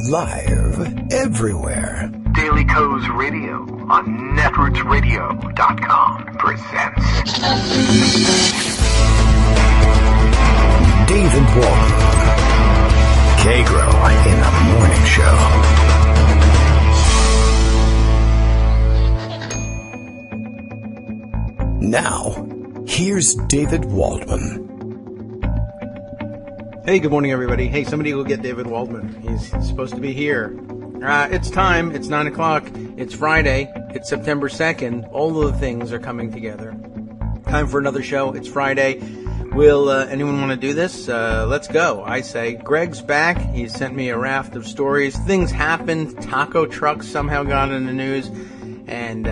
Live everywhere. Daily Co's Radio on netrootsradio.com presents David Waldman. Kagro in the Morning Show. Now, here's David Waldman. Hey, good morning, everybody. Hey, somebody go get David Waldman. He's supposed to be here. It's time. It's 9 o'clock. It's Friday. It's September 2nd. All of the things are coming together. Time for another show. It's Friday. Will anyone want to do this? Let's go. I say, Greg's back. He sent me a raft of stories. Things happened. Taco trucks somehow got in the news. And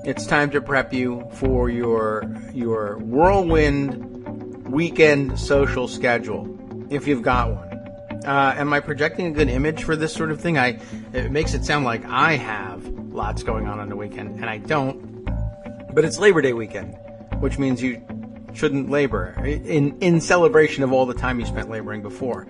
it's time to prep you for your whirlwind weekend social schedule, if you've got one. Am I projecting a good image for this sort of thing? It makes it sound like I have lots going on the weekend, and I don't. But it's Labor Day weekend, which means you shouldn't labor in celebration of all the time you spent laboring before.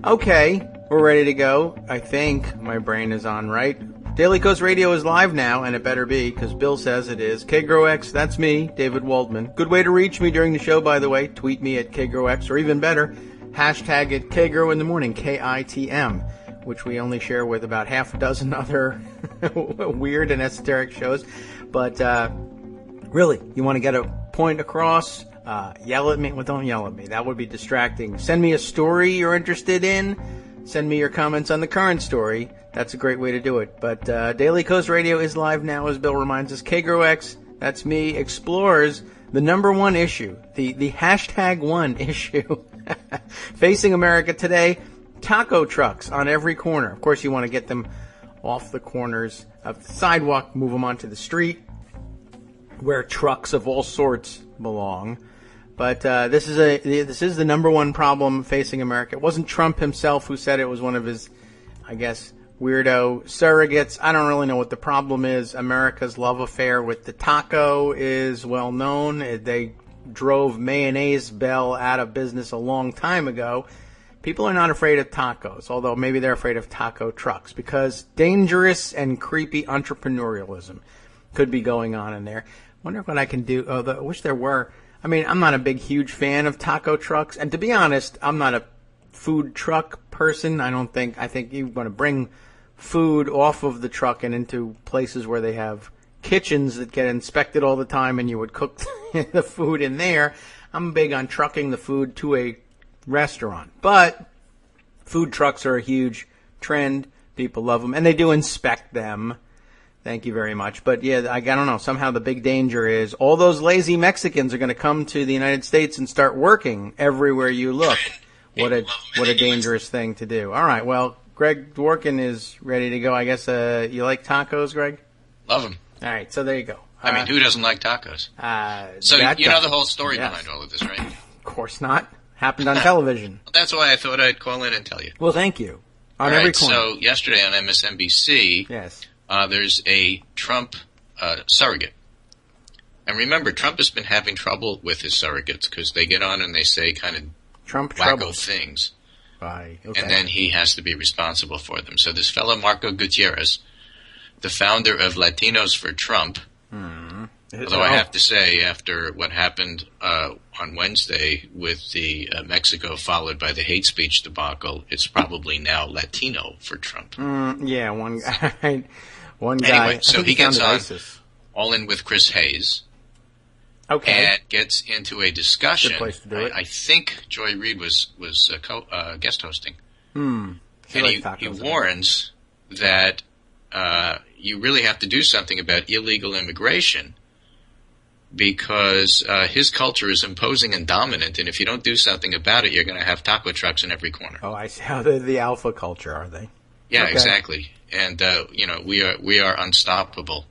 Okay, we're ready to go. I think my brain is on right. Daily Coast Radio is live now, and it better be, because Bill says it is. KagroX, that's me, David Waldman. Good way to reach me during the show, by the way. Tweet me at KagroX, or even better, hashtag it Kagro in the morning, KITM, which we only share with about half a dozen other weird and esoteric shows. But really, you want to get a point across, yell at me. Well, don't yell at me. That would be distracting. Send me a story you're interested in. Send me your comments on the current story. That's a great way to do it. But Daily Coast Radio is live now, as Bill reminds us. KagroX, that's me, explores the number one issue, the hashtag one issue facing America today: taco trucks on every corner. Of course, you want to get them off the corners of the sidewalk, move them onto the street, where trucks of all sorts belong. But this is the number one problem facing America. It wasn't Trump himself who said it. Was one of his, I guess, weirdo surrogates. I don't really know what the problem is. America's love affair with the taco is well known. They drove Mayonnaise Bell out of business a long time ago. People are not afraid of tacos, although maybe they're afraid of taco trucks, because dangerous and creepy entrepreneurialism could be going on in there. Wonder what I can do. I wish there were. I mean, I'm not a huge fan of taco trucks, and to be honest, I'm not a food truck person. I think you want to bring food off of the truck and into places where they have kitchens that get inspected all the time, and you would cook the food in there. I'm big on trucking the food to a restaurant, but food trucks are a huge trend. People love them, and they do inspect them. Thank you very much. But yeah, I don't know. Somehow the big danger is all those lazy Mexicans are going to come to the United States and start working everywhere you look. What a dangerous thing to do. All right. Well, Greg Dworkin is ready to go. I guess you like tacos, Greg? Love them. All right. So there you go. I mean, who doesn't like tacos? So you know the whole story behind all of this, right? Of course not. Happened on television. Well, that's why I thought I'd call in and tell you. Well, thank you. On every corner. So yesterday on MSNBC, yes. There's a Trump surrogate. And remember, Trump has been having trouble with his surrogates because they get on and they say kind of Trump wacko troubles. things. Okay. And then he has to be responsible for them. So this fellow, Marco Gutierrez, the founder of Latinos for Trump, although I have to say, after what happened on Wednesday with the Mexico followed by the hate speech debacle, it's probably now Latino for Trump. Yeah, one guy. Anyway, so he gets on ISIS. All in with Chris Hayes. Okay. And gets into a discussion. Good place to do it. I think Joy Reid was guest hosting. And he warns that you really have to do something about illegal immigration because his culture is imposing and dominant, and if you don't do something about it, you're going to have taco trucks in every corner. Oh, I see. How they're the alpha culture, are they? Yeah, okay. Exactly. And we are unstoppable.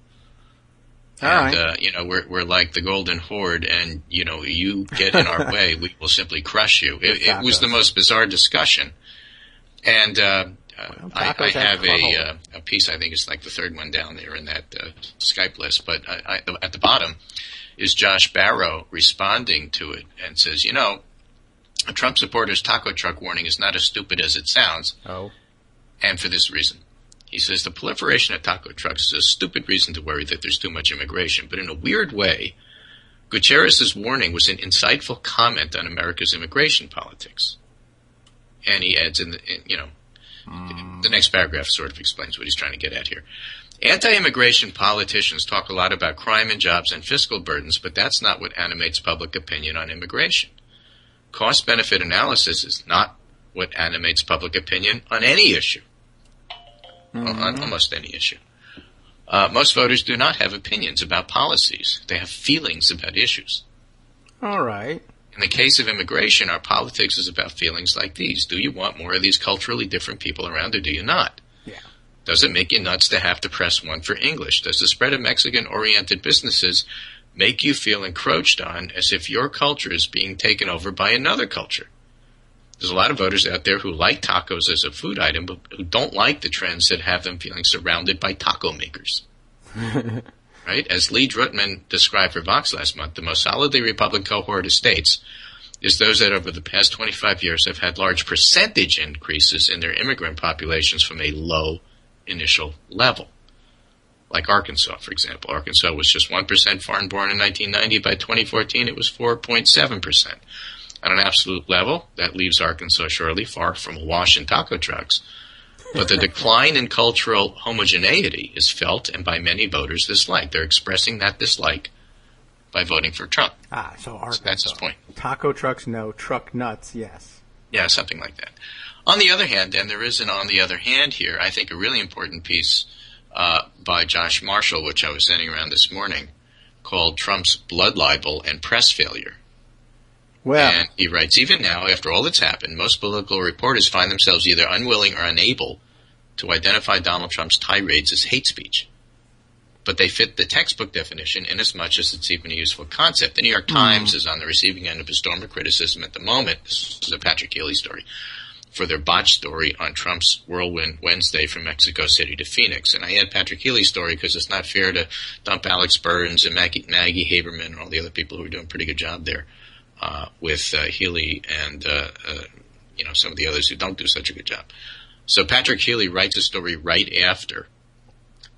All and right. We're like the Golden Horde, and you get in our way, we will simply crush you. It was the most bizarre discussion, and I have a piece. I think it's like the third one down there in that Skype list. But at the bottom is Josh Barrow responding to it and says, a Trump supporter's taco truck warning is not as stupid as it sounds. Oh. And for this reason. He says the proliferation of taco trucks is a stupid reason to worry that there's too much immigration. But in a weird way, Gutierrez's warning was an insightful comment on America's immigration politics. And he adds the next paragraph sort of explains what he's trying to get at here. Anti-immigration politicians talk a lot about crime and jobs and fiscal burdens, but that's not what animates public opinion on immigration. Cost-benefit analysis is not what animates public opinion on any issue. On almost any issue. Most voters do not have opinions about policies. They have feelings about issues. All right. In the case of immigration, our politics is about feelings like these. Do you want more of these culturally different people around, or do you not? Yeah. Does it make you nuts to have to press one for English? Does the spread of Mexican-oriented businesses make you feel encroached on as if your culture is being taken over by another culture? There's a lot of voters out there who like tacos as a food item, but who don't like the trends that have them feeling surrounded by taco makers. Right? As Lee Drutman described for Vox last month, the most solidly Republican cohort of states is those that over the past 25 years have had large percentage increases in their immigrant populations from a low initial level. Like Arkansas, for example. Arkansas was just 1% foreign-born in 1990. By 2014, it was 4.7%. On an absolute level, that leaves Arkansas surely far from awash in taco trucks. But the decline in cultural homogeneity is felt and by many voters disliked. They're expressing that dislike by voting for Trump. So Arkansas. So that's his point. Taco trucks, no. Truck nuts, yes. Yeah, something like that. On the other hand, and there is an on the other hand here, I think a really important piece by Josh Marshall, which I was sending around this morning, called Trump's Blood Libel and Press Failure. Well, and he writes, even now, after all that's happened, most political reporters find themselves either unwilling or unable to identify Donald Trump's tirades as hate speech. But they fit the textbook definition inasmuch as it's even a useful concept. The New York Times is on the receiving end of a storm of criticism at the moment. This is a Patrick Healy story. For their botched story on Trump's whirlwind Wednesday from Mexico City to Phoenix. And I add Patrick Healy's story because it's not fair to dump Alex Burns and Maggie Haberman and all the other people who are doing a pretty good job there with Healy and some of the others who don't do such a good job. So Patrick Healy writes a story right after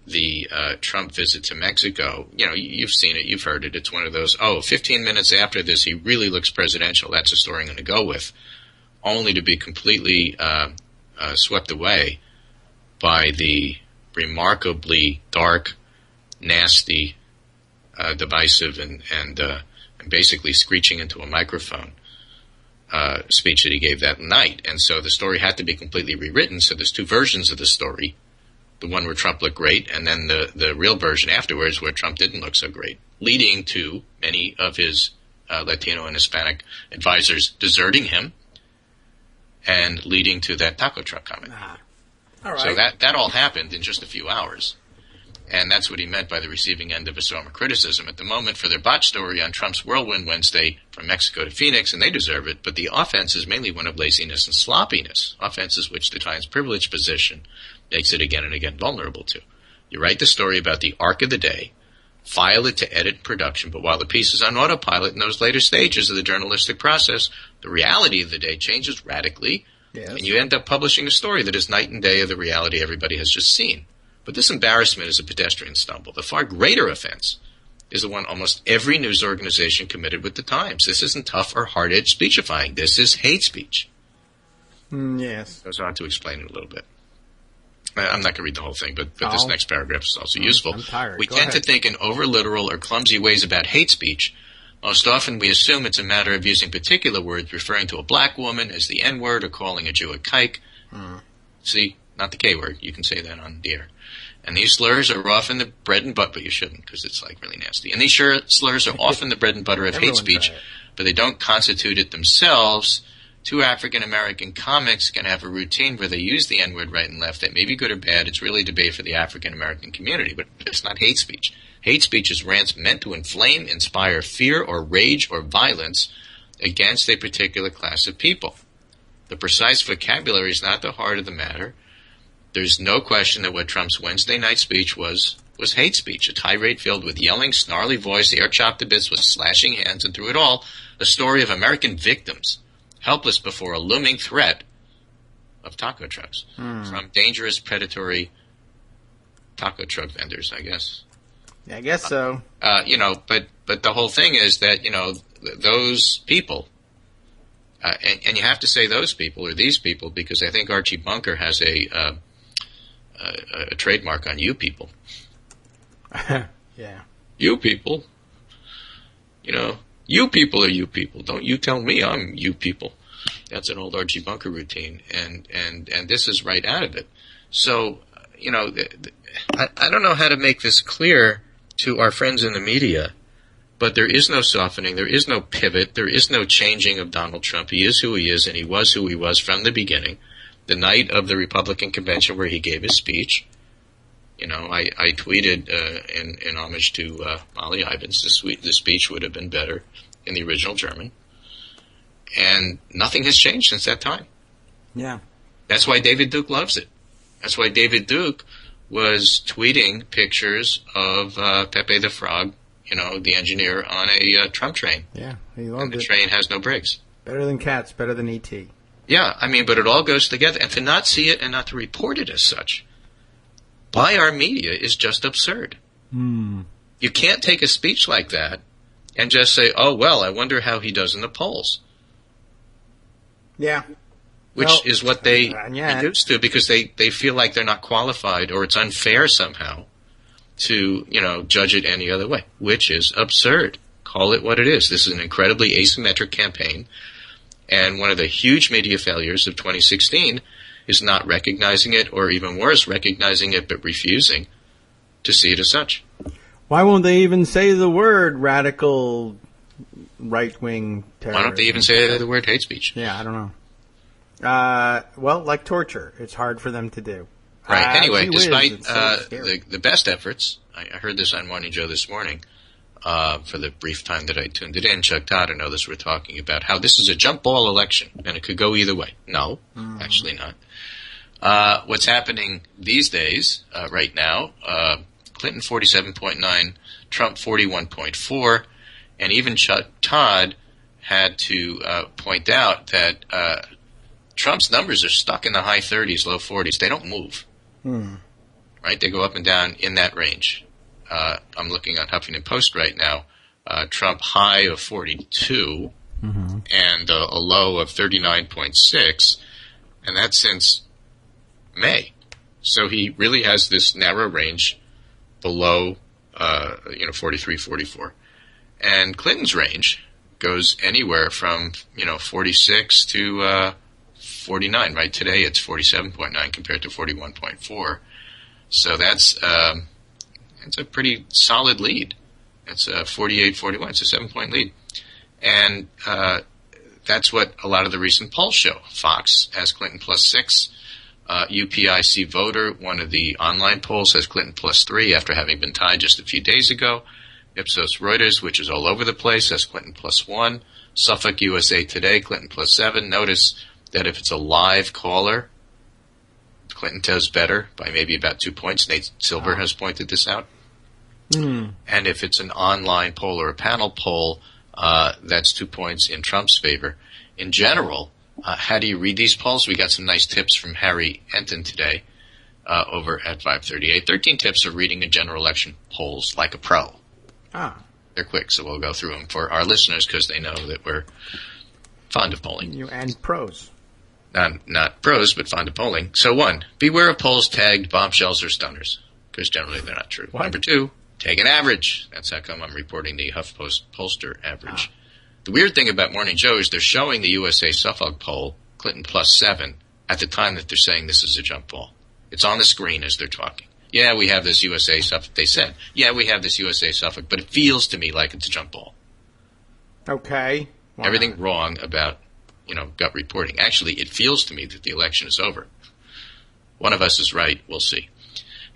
the Trump visit to Mexico. You know, you've seen it, you've heard it. It's one of those, 15 minutes after this, he really looks presidential. That's a story I'm going to go with. Only to be completely swept away by the remarkably dark, nasty, divisive, and basically screeching into a microphone speech that he gave that night. And so the story had to be completely rewritten. So there's two versions of the story. The one where Trump looked great, and then the real version afterwards where Trump didn't look so great, leading to many of his Latino and Hispanic advisors deserting him, and leading to that taco truck comment. All right. So that all happened in just a few hours. And that's what he meant by the receiving end of a storm of criticism at the moment for their botched story on Trump's whirlwind Wednesday from Mexico to Phoenix, and they deserve it. But the offense is mainly one of laziness and sloppiness, offenses which the Times' privileged position makes it again and again vulnerable to. You write the story about the arc of the day, file it to edit production, but while the piece is on autopilot in those later stages of the journalistic process, the reality of the day changes radically, and you end up publishing a story that is night and day of the reality everybody has just seen. But this embarrassment is a pedestrian stumble. The far greater offense is the one almost every news organization committed with the Times. This isn't tough or hard-edged speechifying. This is hate speech. Yes. Goes on to explain it a little bit. I'm not going to read the whole thing, but this next paragraph is also useful. I'm tired. We Go tend ahead. to think in over-literal or clumsy ways about hate speech. Most often we assume it's a matter of using particular words, referring to a black woman as the N-word or calling a Jew a kike. See, not the K-word. You can say that on the air. And these slurs are often the bread and butter, but you shouldn't because it's like really nasty. And these slurs are often the bread and butter of hate speech, but they don't constitute it themselves. Two African-American comics can have a routine where they use the N-word right and left. That may be good or bad. It's really a debate for the African-American community, but it's not hate speech. Hate speech is rants meant to inflame, inspire fear or rage or violence against a particular class of people. The precise vocabulary is not the heart of the matter. There's no question that what Trump's Wednesday night speech was hate speech, a tirade filled with yelling, snarly voice, air chopped to bits with slashing hands, and through it all, a story of American victims, helpless before a looming threat of taco trucks from dangerous, predatory taco truck vendors, I guess. I guess so. But the whole thing is that, those people, and you have to say those people or these people, because I think Archie Bunker has a trademark on you people. Yeah. You people. You people are you people. Don't you tell me I'm you people. That's an old Archie Bunker routine, and this is right out of it. So, I don't know how to make this clear to our friends in the media, but there is no softening, there is no pivot, there is no changing of Donald Trump. He is who he is, and he was who he was from the beginning. The night of the Republican convention where he gave his speech, I tweeted in homage to Molly Ivins, the speech would have been better in the original German. And nothing has changed since that time. Yeah. That's why David Duke loves it. That's why David Duke was tweeting pictures of Pepe the Frog, the engineer, on a Trump train. Yeah, he loved it. And the train has no brakes. Better than Cats, better than E.T. Yeah, but it all goes together. And to not see it and not to report it as such by our media is just absurd. You can't take a speech like that and just say, oh, well, I wonder how he does in the polls. Yeah. Which is what they reduce to, because they feel like they're not qualified, or it's unfair somehow to, judge it any other way, which is absurd. Call it what it is. This is an incredibly asymmetric campaign, and one of the huge media failures of 2016 is not recognizing it, or even worse, recognizing it but refusing to see it as such. Why won't they even say the word radical right-wing terrorism? Why don't they even say the word hate speech? Yeah, I don't know. Well, like torture, it's hard for them to do. Right. Anyway, despite the best efforts, I heard this on Morning Joe this morning, for the brief time that I tuned it in. Chuck Todd and others were talking about how this is a jump ball election, and it could go either way. No, actually not. What's happening these days, right now, Clinton 47.9, Trump 41.4, and even Chuck Todd had to point out that Trump's numbers are stuck in the high 30s, low 40s. They don't move. Right? They go up and down in that range. I'm looking on Huffington Post right now. Trump high of 42 and a low of 39.6, and that's since May. So he really has this narrow range below 43, 44. And Clinton's range goes anywhere from 46 to 49. Right today, it's 47.9 compared to 41.4. So that's a pretty solid lead. It's a 48-41. It's a 7-point lead, and that's what a lot of the recent polls show. Fox has Clinton +6. UPIC Voter, one of the online polls, has Clinton +3 after having been tied just a few days ago. Ipsos Reuters, which is all over the place, has Clinton +1. Suffolk USA Today, Clinton +7. Notice that if it's a live caller, Clinton does better by maybe about 2 points. Nate Silver has pointed this out. And if it's an online poll or a panel poll, that's 2 points in Trump's favor. In general, how do you read these polls? We got some nice tips from Harry Enton today over at 538. 13 tips of reading a general election polls like a pro. They're quick, so we'll go through them for our listeners because they know that we're fond of polling. You and pros. Not pros, but fond of polling. So 1, beware of polls tagged bombshells or stunners, because generally they're not true. What? Number 2, take an average. That's how come I'm reporting the HuffPost pollster average. The weird thing about Morning Joe is they're showing the USA Suffolk poll, Clinton +7, at the time that they're saying this is a jump ball. It's on the screen as they're talking. Yeah, we have this USA Suffolk. They said, yeah, we have this USA Suffolk, but it feels to me like it's a jump ball. Okay. Why Everything not? wrong about, gut reporting. Actually, it feels to me that the election is over. One of us is right. We'll see.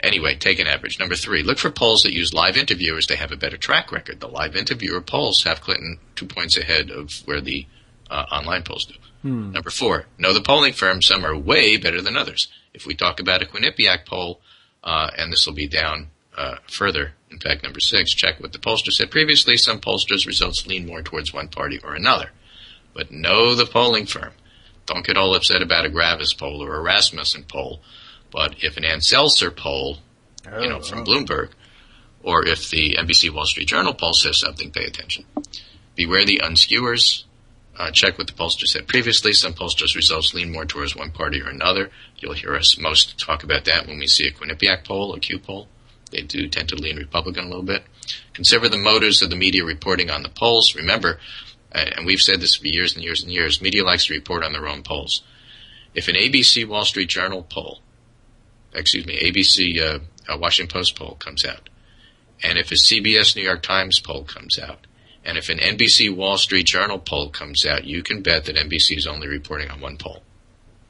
Anyway, take an average. Number 3, look for polls that use live interviewers. They have a better track record. The live interviewer polls have Clinton 2 points ahead of where the online polls do. Number 4, know the polling firm. Some are way better than others. If we talk about a Quinnipiac poll, and this will be down further, in fact, number 6, check what the pollster said previously. Some pollsters' results lean more towards one party or another. But know the polling firm. Don't get all upset about a Gravis poll or a Rasmussen poll. But if an Anselser poll, from Bloomberg, or if the NBC Wall Street Journal poll says something, pay attention. Beware the unskewers. Check what the pollster said previously. Some pollsters' results lean more towards one party or another. You'll hear us most talk about that when we see a Quinnipiac poll, a Q poll. They do tend to lean Republican a little bit. Consider the motives of the media reporting on the polls. Remember, and we've said this for years and years and years, media likes to report on their own polls. If an ABC Wall Street Journal poll, ABC Washington Post poll comes out, and if a CBS New York Times poll comes out, and if an NBC Wall Street Journal poll comes out, you can bet that NBC is only reporting on one poll.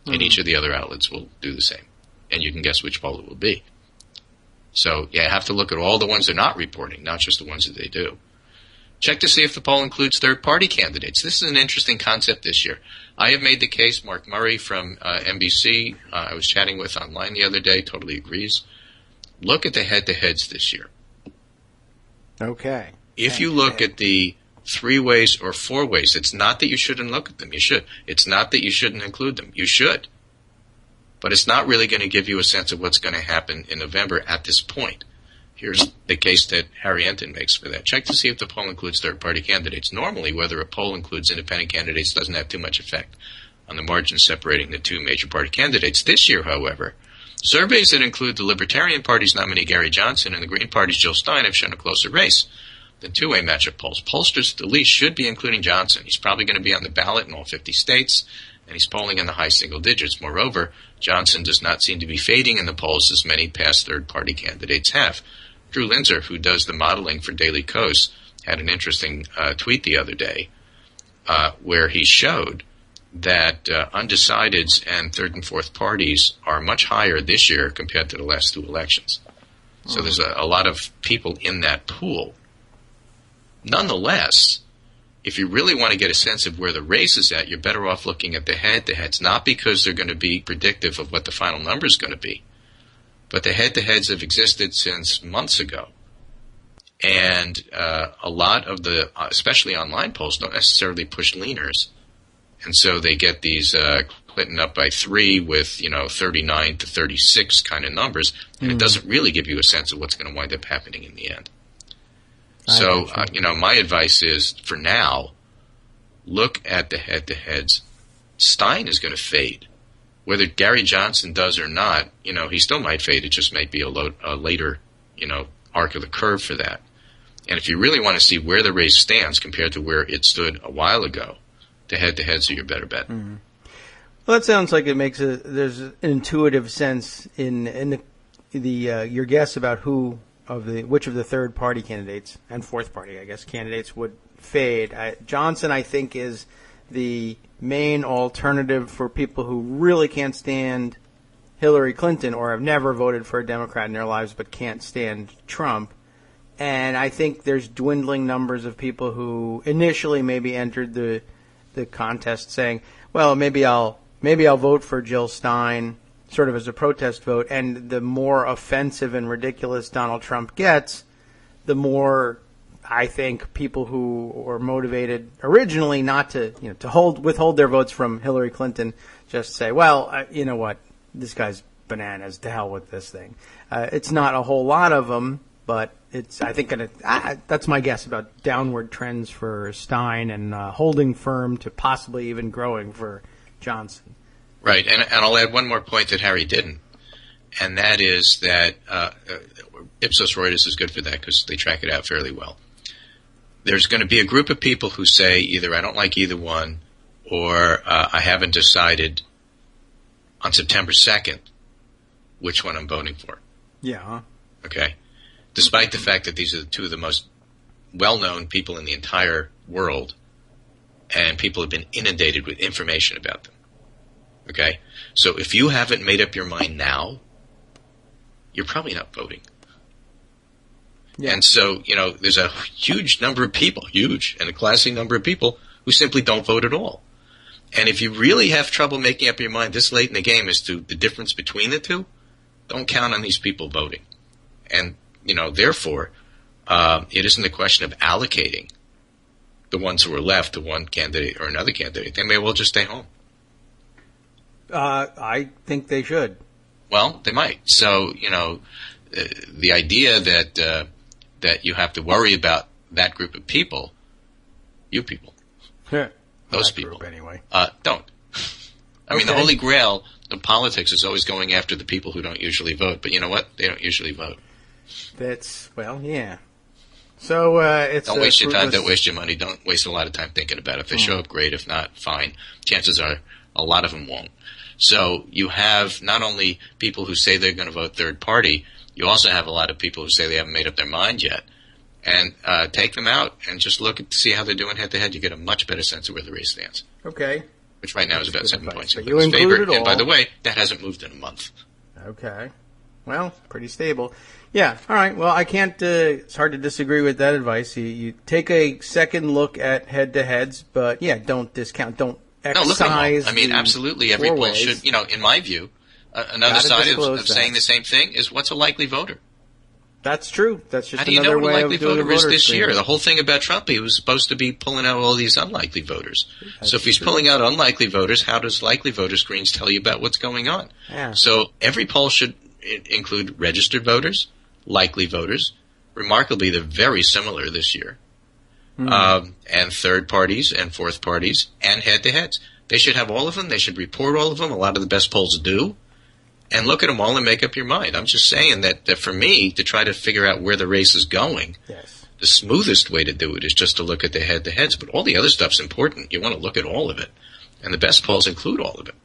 Mm-hmm. And each of the other outlets will do the same. And you can guess which poll it will be. So you have to look at all the ones they're not reporting, not just the ones that they do. Check to see if the poll includes third-party candidates. This is an interesting concept this year. I have made the case. Mark Murray from NBC, I was chatting with online the other day, totally agrees. Look at the head-to-heads this year. Okay. If you look at the 3 ways or 4 ways, it's not that you shouldn't look at them. You should. It's not that you shouldn't include them. You should. But it's not really going to give you a sense of what's going to happen in November at this point. Here's the case that Harry Enton makes for that. Check to see if the poll includes third-party candidates. Normally, whether a poll includes independent candidates doesn't have too much effect on the margin separating the 2 major party candidates. This year, however, surveys that include the Libertarian Party's nominee Gary Johnson and the Green Party's Jill Stein have shown a closer race than 2-way matchup polls. Pollsters, at the least, should be including Johnson. He's probably going to be on the ballot in all 50 states, and he's polling in the high single digits. Moreover, Johnson does not seem to be fading in the polls as many past third-party candidates have. Drew Linzer, who does the modeling for Daily Kos, had an interesting tweet the other day where he showed that undecideds and third and fourth parties are much higher this year compared to the last 2 elections. So there's a lot of people in that pool. Nonetheless, if you really want to get a sense of where the race is at, you're better off looking at the head-to-heads, not because they're going to be predictive of what the final number is going to be, but the head-to-heads have existed since months ago. And a lot of the, especially online polls, don't necessarily push leaners. And so they get these Clinton up by 3 with, 39 to 36 kind of numbers, and it doesn't really give you a sense of what's going to wind up happening in the end. So, my advice is, for now, look at the head-to-heads. Stein is going to fade. Whether Gary Johnson does or not, he still might fade. It just might be a later, arc of the curve for that. And if you really want to see where the race stands compared to where it stood a while ago, the head-to-heads are your better bet. Mm-hmm. Well, that sounds like it makes there's an intuitive sense in the your guess about which of the third party candidates and fourth party, I guess, candidates would fade. Johnson, I think, is the main alternative for people who really can't stand Hillary Clinton or have never voted for a Democrat in their lives but can't stand Trump. And I think there's dwindling numbers of people who initially maybe entered the contest saying, well, maybe I'll vote for Jill Stein, sort of as a protest vote. And the more offensive and ridiculous Donald Trump gets, the more I think people who were motivated originally not to withhold their votes from Hillary Clinton just say, well, you know what, this guy's bananas, to hell with this thing. It's not a whole lot of them, but it's, I think, that's my guess about downward trends for Stein and holding firm to possibly even growing for Johnson. Right, and I'll add one more point that Harry didn't, and that is that Ipsos Reuters is good for that because they track it out fairly well. There's going to be a group of people who say either I don't like either one or I haven't decided on September 2nd which one I'm voting for. Yeah. Okay. Despite the fact that these are 2 of the most well-known people in the entire world, and people have been inundated with information about them. Okay? So if you haven't made up your mind now, you're probably not voting. Yeah. And so, there's a huge number of people, and a classy number of people who simply don't vote at all. And if you really have trouble making up your mind this late in the game as to the difference between the 2, don't count on these people voting. And, therefore, it isn't a question of allocating the ones who are left to one candidate or another candidate. They may well just stay home. I think they should. Well, they might. So, the idea that you have to worry about that group of people, you people, those people, group anyway, don't. I mean, the Holy Grail of politics is always going after the people who don't usually vote. But you know what? They don't usually vote. Yeah. So it's don't waste your time. Don't waste your money. Don't waste a lot of time thinking about it. If they show up, great. If not, fine. Chances are a lot of them won't. So you have not only people who say they're going to vote third party, you also have a lot of people who say they haven't made up their mind yet. And take them out and just look to see how they're doing head-to-head. You get a much better sense of where the race stands. Okay. Which right now is about 7 points in you his favor. all. And by the way, that hasn't moved in a month. Okay. Well, pretty stable. Yeah, all right. Well, I can't, it's hard to disagree with that advice. You take a second look at head-to-heads, but yeah, don't discount, don't excise. No, look at them all. I mean, absolutely every poll should, in my view, another side of saying the same thing is what's a likely voter? That's true. That's just how do you another know what a way likely of doing voter is this screening. year? The whole thing about Trump, he was supposed to be pulling out all these unlikely voters. So if he's pulling out unlikely voters, how does likely voter screens tell you about what's going on? Yeah. So every poll should include registered voters, likely voters. Remarkably, they're very similar this year. And third parties and fourth parties and head-to-heads. They should have all of them. They should report all of them. A lot of the best polls do. And look at them all and make up your mind. I'm just saying that for me, to try to figure out where the race is going, the smoothest way to do it is just to look at the head-to-heads. But all the other stuff's important. You want to look at all of it. And the best polls include all of it.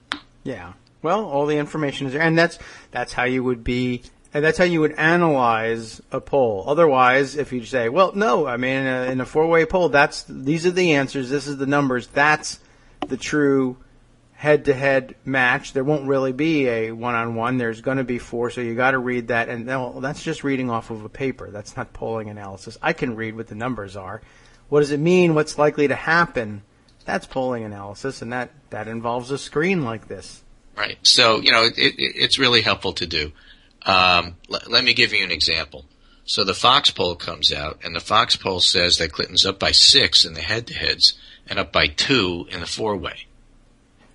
Yeah. Well, all the information is there. And that's how you would be, and that's how you would analyze a poll. Otherwise, if you say, well, no, I mean, in a four-way poll, these are the answers, this is the numbers, that's the true head-to-head match. There won't really be a one-on-one. There's going to be four, so you got to read that. And that's just reading off of a paper. That's not polling analysis. I can read what the numbers are. What does it mean? What's likely to happen? That's polling analysis, and that involves a screen like this. Right. So, it's really helpful to do. Let me give you an example. So the Fox poll comes out, and the Fox poll says that Clinton's up by 6 in the head-to-heads and up by 2 in the four-way.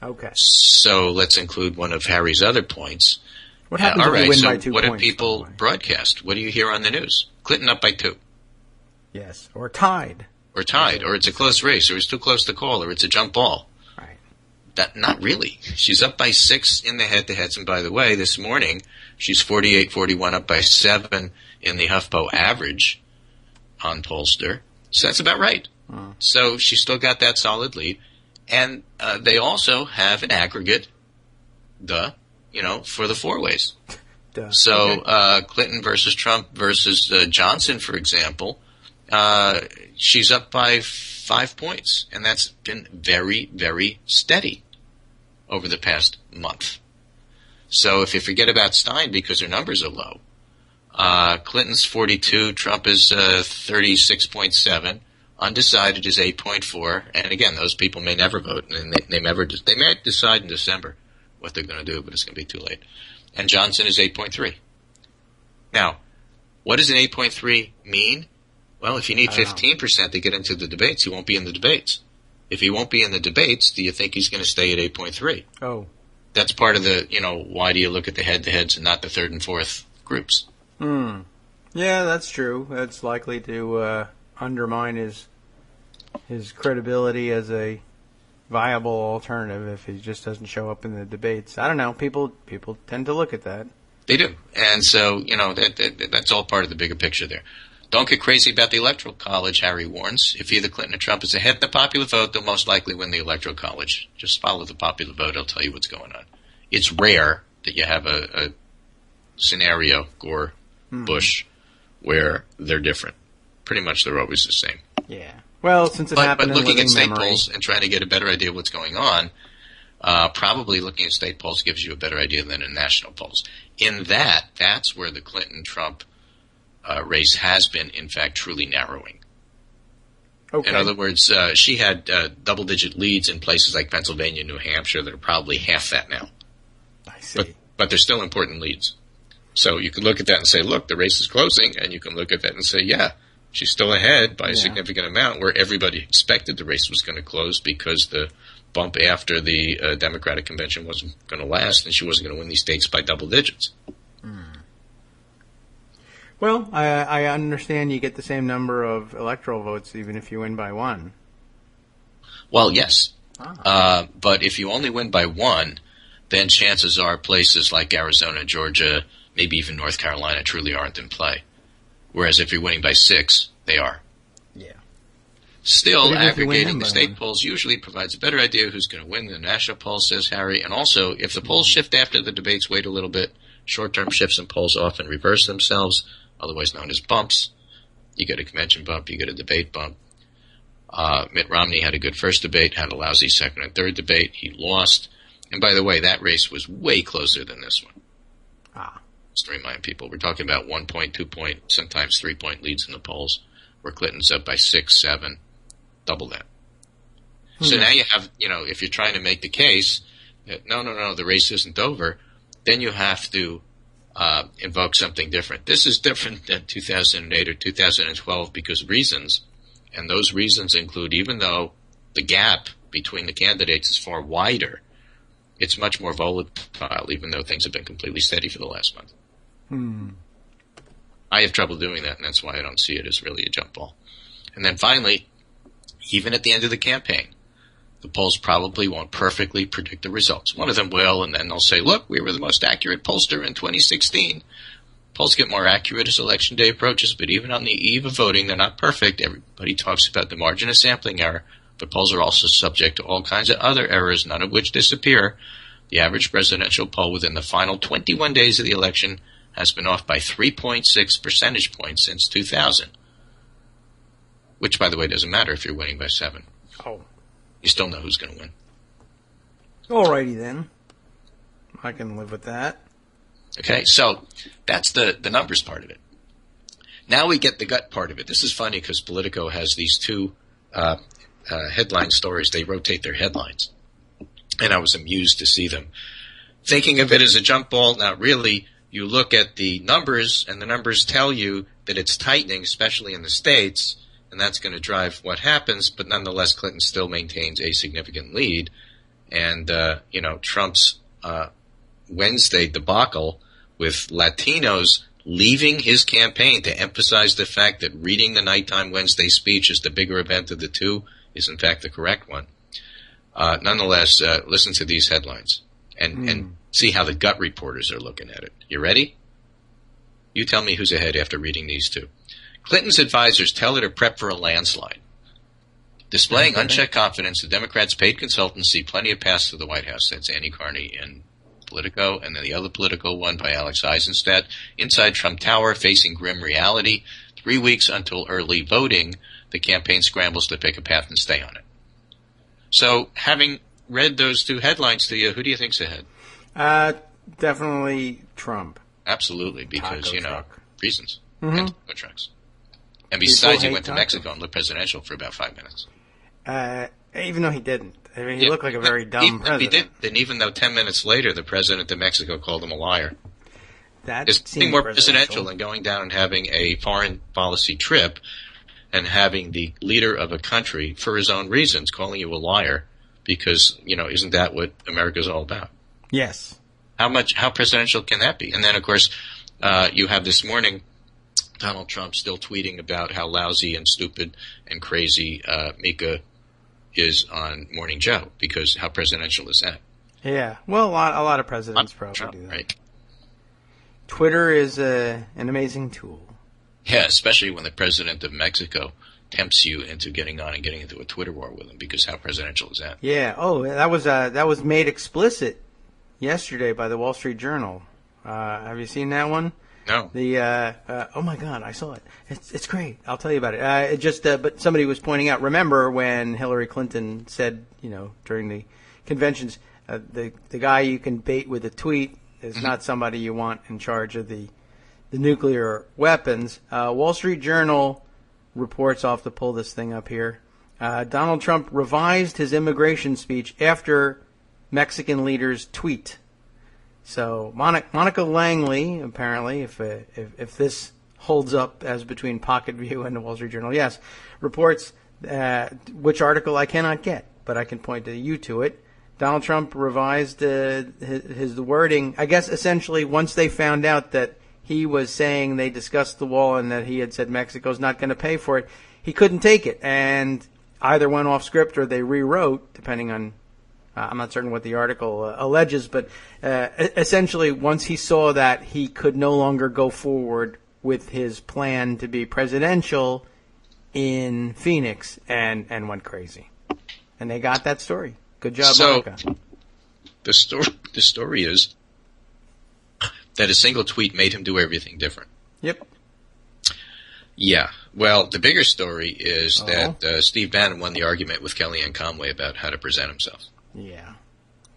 Okay. So let's include one of Harry's other points. What happens if you win by 2 what points? do people broadcast? What do you hear on the news? Clinton up by 2. Yes, or tied. Or it's a close race, or it's too close to call, or it's a jump ball. Right. Not really. She's up by 6 in the head-to-heads, and by the way, this morning she's 48-41 up by 7 in the HuffPo average on Pollster. So that's about right. So she's still got that solid lead. And they also have an aggregate, for the four-ways. So okay. Clinton versus Trump versus Johnson, for example, she's up by 5 points. And that's been very, very steady over the past month. So if you forget about Stein because her numbers are low, Clinton's 42, Trump is 36.7. Undecided is 8.4, and again, those people may never vote, and they may decide in December what they're going to do, but it's going to be too late. And Johnson is 8.3. Now, what does an 8.3 mean? Well, if you need 15% to get into the debates, he won't be in the debates. If he won't be in the debates, do you think he's going to stay at 8.3? Oh. That's part of the, why do you look at the head-to-heads and not the third and fourth groups? Yeah, that's true. That's likely to undermine his credibility as a viable alternative if he just doesn't show up in the debates. I don't know. People tend to look at that. They do. And so, that's all part of the bigger picture there. Don't get crazy about the Electoral College, Harry warns. If either Clinton or Trump is ahead in the popular vote, they'll most likely win the Electoral College. Just follow the popular vote. It'll tell you what's going on. It's rare that you have a scenario, Gore, Bush, where they're different. Pretty much they're always the same. Yeah. Well, since it happened but looking in at state memory. polls and trying to get a better idea of what's going on, probably looking at state polls gives you a better idea than in national polls. In that's where the Clinton-Trump race has been, in fact, truly narrowing. Okay. In other words, she had double-digit leads in places like Pennsylvania and New Hampshire that are probably half that now. I see. But they're still important leads. So you can look at that and say, look, the race is closing, and you can look at that and say, yeah, she's still ahead by a significant amount where everybody expected the race was going to close because the bump after the Democratic convention wasn't going to last, and she wasn't going to win these states by double digits. Well, I understand you get the same number of electoral votes even if you win by one. Well, yes. But if you only win by one, then chances are places like Arizona, Georgia, maybe even North Carolina truly aren't in play. Whereas if you're winning by 6, they are. Yeah. Still, aggregating the state polls usually provides a better idea who's going to win than the national polls, says Harry. And also, if the polls shift after the debates, wait a little bit. Short-term shifts in polls often reverse themselves, otherwise known as bumps. You get a convention bump, you get a debate bump. Mitt Romney had a good first debate, had a lousy second and third debate. He lost. And by the way, that race was way closer than this one. Just to remind people, we're talking about 1 point, 2 point, sometimes 3 point leads in the polls, where Clinton's up by 6, 7, double that. So now you have, if you're trying to make the case that no, the race isn't over, then you have to invoke something different. This is different than 2008 or 2012 because reasons, and those reasons include, even though the gap between the candidates is far wider, it's much more volatile, even though things have been completely steady for the last month. I have trouble doing that, and that's why I don't see it as really a jump ball. And then finally, even at the end of the campaign, the polls probably won't perfectly predict the results. One of them will, and then they'll say, look, we were the most accurate pollster in 2016. Polls get more accurate as Election Day approaches, but even on the eve of voting, they're not perfect. Everybody talks about the margin of sampling error, but polls are also subject to all kinds of other errors, none of which disappear. The average presidential poll within the final 21 days of the election has been off by 3.6 percentage points since 2000, which, by the way, doesn't matter if you're winning by 7. Oh. You still know who's going to win. Alrighty then. I can live with that. Okay, so that's the numbers part of it. Now we get the gut part of it. This is funny because Politico has these two headline stories. They rotate their headlines. And I was amused to see them. Thinking of it as a jump ball, now really, you look at the numbers, and the numbers tell you that it's tightening, especially in the states, and that's going to drive what happens, but nonetheless, Clinton still maintains a significant lead. And, Trump's Wednesday debacle with Latinos leaving his campaign to emphasize the fact that reading the nighttime Wednesday speech is the bigger event of the two is, in fact, the correct one. Nonetheless, listen to these headlines and see how the gut reporters are looking at it. You ready? You tell me who's ahead after reading these two. Clinton's advisors tell her to prep for a landslide. Displaying unchecked confidence, the Democrats' paid consultants see plenty of paths to the White House. That's Annie Carney in Politico, and then the other Politico one by Alex Eisenstadt. Inside Trump Tower, facing grim reality. 3 weeks until early voting, the campaign scrambles to pick a path and stay on it. So, having read those two headlines to you, who do you think's ahead? Definitely Trump. Absolutely, because, reasons. Mm-hmm. And taco trucks. And besides, he went to Mexico and looked presidential for about 5 minutes. Even though he didn't. I mean, he looked like a very dumb president. He did, and even though 10 minutes later the president of Mexico called him a liar. That seemed more presidential than going down and having a foreign policy trip and having the leader of a country, for his own reasons, calling you a liar because, isn't that what America's all about? Yes. How presidential can that be? And then, of course, you have this morning Donald Trump still tweeting about how lousy and stupid and crazy Mika is on Morning Joe, because how presidential is that? Yeah. Well, a lot of presidents probably Trump, do that. Right. Twitter is an amazing tool. Yeah, especially when the president of Mexico tempts you into getting on and getting into a Twitter war with him, because how presidential is that? Yeah. Oh, that was made explicit yesterday by the Wall Street Journal. Have you seen that one? No. Oh my God, I saw it. It's great. I'll tell you about it. But somebody was pointing out. Remember when Hillary Clinton said, during the conventions, the guy you can bait with a tweet is not somebody you want in charge of the nuclear weapons. Wall Street Journal reports, I'll have to pull this thing up here. Donald Trump revised his immigration speech after Mexican leaders tweet. So Monica Langley, apparently, if this holds up as between Pocket View and the Wall Street Journal, yes, reports which article I cannot get, but I can point you to it. Donald Trump revised his wording. I guess essentially once they found out that he was saying they discussed the wall and that he had said Mexico's not going to pay for it, he couldn't take it and either went off script or they rewrote, depending on, I'm not certain what the article alleges, but essentially once he saw that he could no longer go forward with his plan to be presidential in Phoenix and went crazy. And they got that story. Good job, Monica. The story is that a single tweet made him do everything different. Yep. Yeah. Well, the bigger story is that Steve Bannon won the argument with Kellyanne Conway about how to present himself. Yeah.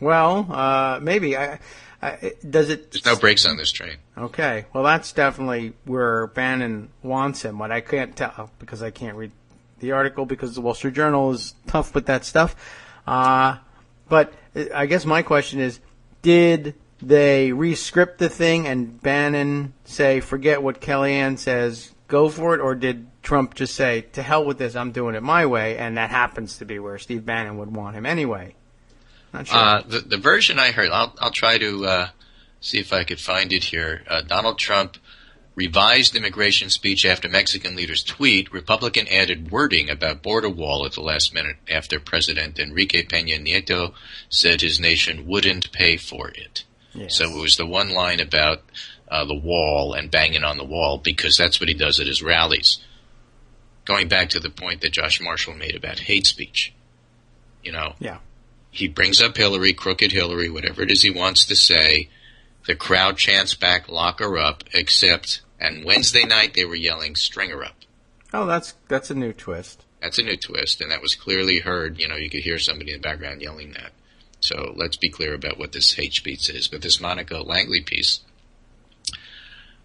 Well, maybe. Does it? There's no brakes on this train. Okay. Well, that's definitely where Bannon wants him. What I can't tell because I can't read the article because the Wall Street Journal is tough with that stuff. But I guess my question is, did they re-script the thing and Bannon say, forget what Kellyanne says, go for it? Or did Trump just say, to hell with this, I'm doing it my way, and that happens to be where Steve Bannon would want him anyway? Not sure. The version I heard, I'll try to see if I could find it here. Donald Trump revised immigration speech after Mexican leader's tweet. Republican added wording about border wall at the last minute after President Enrique Peña Nieto said his nation wouldn't pay for it. Yes. So it was the one line about the wall and banging on the wall because that's what he does at his rallies. Going back to the point that Josh Marshall made about hate speech. Yeah. He brings up Hillary, crooked Hillary, whatever it is he wants to say. The crowd chants back, lock her up, except, and Wednesday night they were yelling, string her up. Oh, that's a new twist. That's a new twist, and that was clearly heard. You could hear somebody in the background yelling that. So let's be clear about what this hate speech is. But this Monica Langley piece,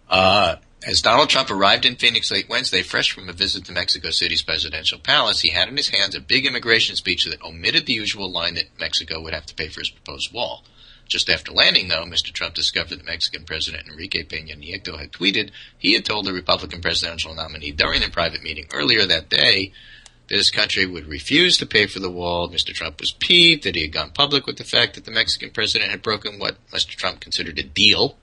as Donald Trump arrived in Phoenix late Wednesday, fresh from a visit to Mexico City's presidential palace, he had in his hands a big immigration speech that omitted the usual line that Mexico would have to pay for his proposed wall. Just after landing, though, Mr. Trump discovered that Mexican President Enrique Peña Nieto had tweeted he had told the Republican presidential nominee during a private meeting earlier that day that his country would refuse to pay for the wall. Mr. Trump was peeved that he had gone public with the fact that the Mexican president had broken what Mr. Trump considered a deal,